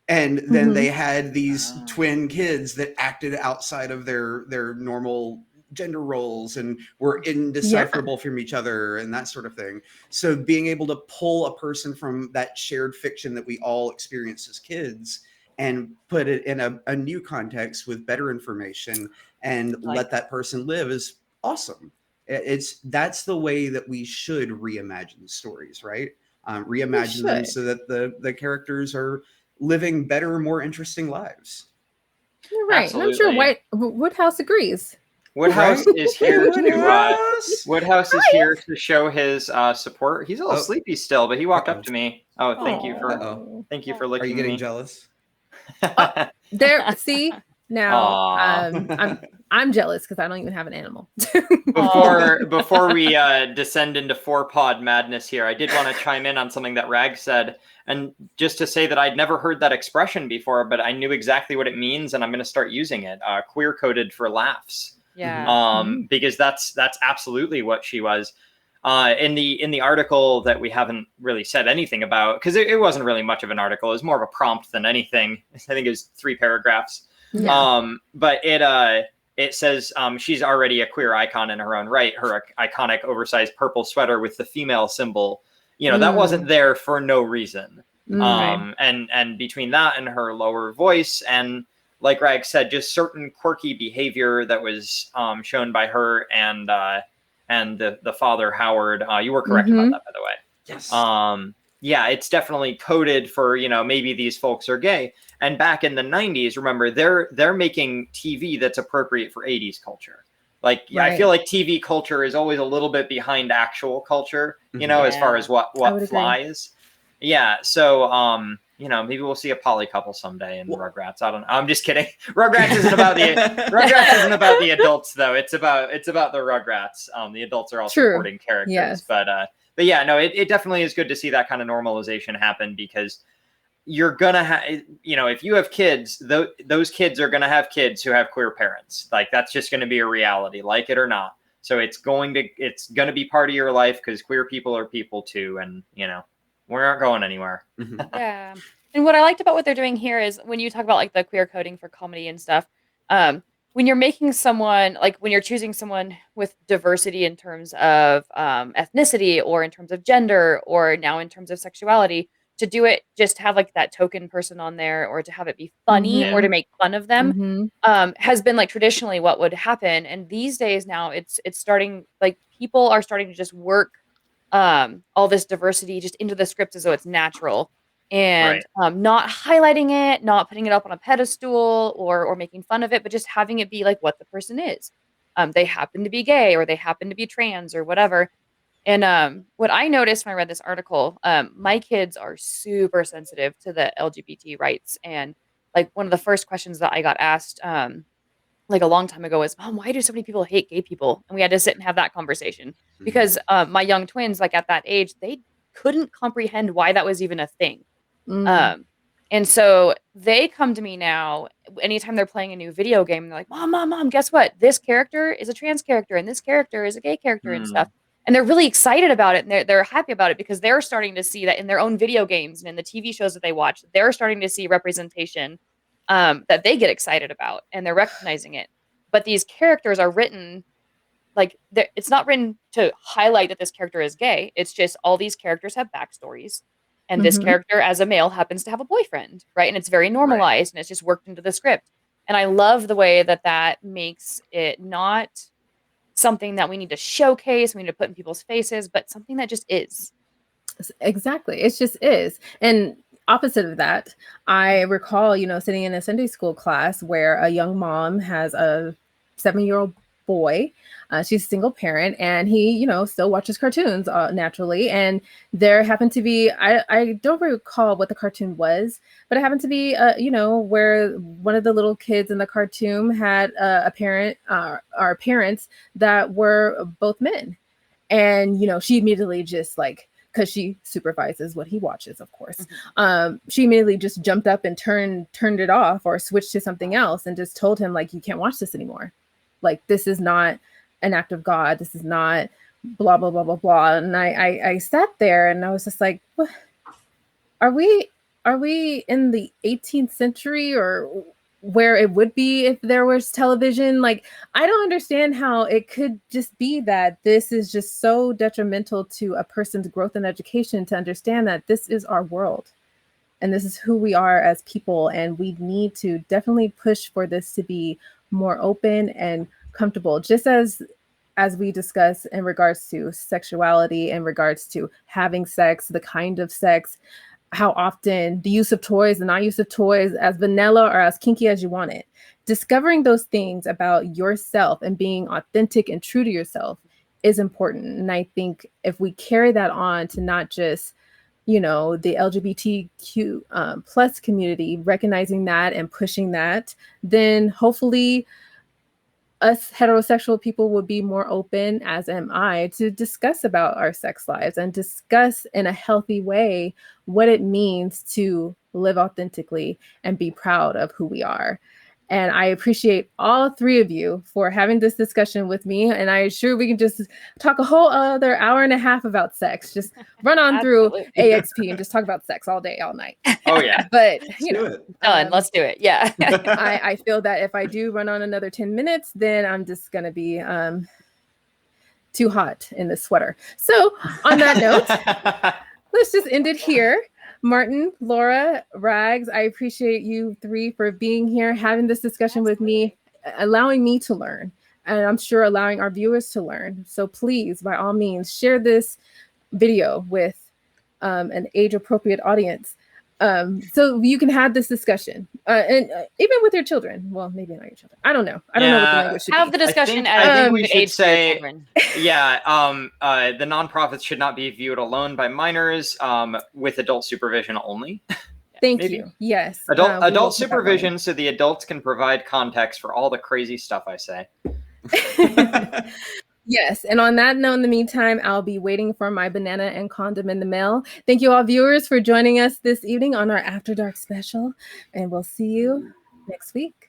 Speaker 4: And then they had these twin kids that acted outside of their normal gender roles and were indecipherable from each other and that sort of thing. So being able to pull a person from that shared fiction that we all experience as kids and put it in a new context with better information and let that person live is awesome. That's the way that we should reimagine stories, right? Reimagine them so that the characters are living better, more interesting lives.
Speaker 1: You're right.
Speaker 2: Absolutely.
Speaker 1: And I'm sure Woodhouse agrees.
Speaker 2: Woodhouse is here
Speaker 4: Woodhouse.
Speaker 2: Woodhouse is here to show his support. He's a little sleepy still, but he walked up to me. Oh, thank you for licking me.
Speaker 4: Are you getting jealous?
Speaker 1: There, see now, I'm jealous because I don't even have an animal.
Speaker 2: Before we descend into 4-pod madness here, I did want to chime in on something that Rag said, and just to say that I'd never heard that expression before, but I knew exactly what it means, and I'm going to start using it. Queer coded for laughs.
Speaker 3: Yeah.
Speaker 2: Because that's absolutely what she was. In the article that we haven't really said anything about, because it wasn't really much of an article. It was more of a prompt than anything. I think it was 3 paragraphs.
Speaker 1: Yeah.
Speaker 2: But it says she's already a queer icon in her own right. Her iconic oversized purple sweater with the female symbol, that wasn't there for no reason. And between that and her lower voice and, like Rag said, just certain quirky behavior that was shown by her and the father, Howard. You were correct about that, by the way.
Speaker 4: Yes.
Speaker 2: Yeah, it's definitely coded for, maybe these folks are gay. And back in the 90s, remember, they're making TV that's appropriate for 80s culture. Like, I feel like TV culture is always a little bit behind actual culture, as far as what flies. Yeah, so maybe we'll see a poly couple someday in Rugrats. I don't know. I'm just kidding. Rugrats isn't about the adults though. It's about the Rugrats. The adults are all supporting characters.
Speaker 1: Yes.
Speaker 2: But yeah, no, it definitely is good to see that kind of normalization happen because you're gonna have, if you have kids, those kids are gonna have kids who have queer parents. Like that's just gonna be a reality, like it or not. So it's gonna be part of your life because queer people are people too, and we aren't going anywhere.
Speaker 3: Yeah. And what I liked about what they're doing here is when you talk about like the queer coding for comedy and stuff, when you're making someone, like when you're choosing someone with diversity in terms of ethnicity or in terms of gender or now in terms of sexuality, to do it, just have like that token person on there or to have it be funny or to make fun of them has been like traditionally what would happen. And these days now it's starting, like people are starting to just work all this diversity just into the scripts as though it's natural and not highlighting it, not putting it up on a pedestal or making fun of it, but just having it be like what the person is. They happen to be gay or they happen to be trans or whatever. And what I noticed when I read this article, my kids are super sensitive to the LGBT rights. And like one of the first questions that I got asked like a long time ago was, Mom, why do so many people hate gay people? And we had to sit and have that conversation because my young twins, like at that age, they couldn't comprehend why that was even a thing. And so they come to me now anytime they're playing a new video game. And they're like, Mom, guess what? This character is a trans character and this character is a gay character and stuff. And they're really excited about it. And they're happy about it because they're starting to see that in their own video games and in the TV shows that they watch, they're starting to see representation that they get excited about and they're recognizing it. But these characters are written like it's not written to highlight that this character is gay. It's just all these characters have backstories. And this character as a male happens to have a boyfriend, right? And it's very normalized and it's just worked into the script. And I love the way that makes it not something that we need to showcase, we need to put in people's faces, but something that just is.
Speaker 1: Exactly. It just is. And opposite of that, I recall, sitting in a Sunday school class where a young mom has a 7-year-old boy. She's a single parent, and he, still watches cartoons naturally. And there happened to be, I don't recall what the cartoon was, but it happened to be, where one of the little kids in the cartoon had a parent or parents that were both men. And, she immediately just because she supervises what he watches, of course. She immediately just jumped up and turned it off or switched to something else and just told him, you can't watch this anymore. This is not an act of God. This is not blah, blah, blah, blah, blah. And I sat there and I was just like, what? Are we in the 18th century or where it would be if there was television? I don't understand how it could just be that this is just so detrimental to a person's growth and education to understand that this is our world and this is who we are as people. And we need to definitely push for this to be more open and comfortable, just as we discuss in regards to sexuality, in regards to having sex, the kind of sex, how often, the use of toys, the not use of toys, as vanilla or as kinky as you want it. Discovering those things about yourself and being authentic and true to yourself is important. And I think if we carry that on to not just, the LGBTQ plus community, recognizing that and pushing that, then hopefully us heterosexual people would be more open, as am I, to discuss about our sex lives and discuss in a healthy way what it means to live authentically and be proud of who we are. And I appreciate all three of you for having this discussion with me. And I'm sure we can just talk a whole other hour and a half about sex. Just run on through AXP and just talk about sex all day, all night.
Speaker 2: Oh, yeah.
Speaker 1: But,
Speaker 3: done. Let's do it. Yeah.
Speaker 1: I feel that if I do run on another 10 minutes, then I'm just going to be too hot in this sweater. So on that note, let's just end it here. Martin, Laura, Rags, I appreciate you three for being here, having this discussion with me, allowing me to learn, and I'm sure allowing our viewers to learn. So please, by all means, share this video with an age-appropriate audience so you can have this discussion. And even with your children. Well, maybe not your children. I don't know. I don't know what the language should
Speaker 3: have
Speaker 1: be.
Speaker 3: the discussion
Speaker 2: I think we should
Speaker 3: age
Speaker 2: say,
Speaker 3: children.
Speaker 2: the nonprofits should not be viewed alone by minors with adult supervision only.
Speaker 1: Thank you. Yes.
Speaker 2: Adult supervision so the adults can provide context for all the crazy stuff I say.
Speaker 1: Yes. And on that note, in the meantime, I'll be waiting for my banana and condom in the mail. Thank you all viewers for joining us this evening on our After Dark special. And we'll see you next week.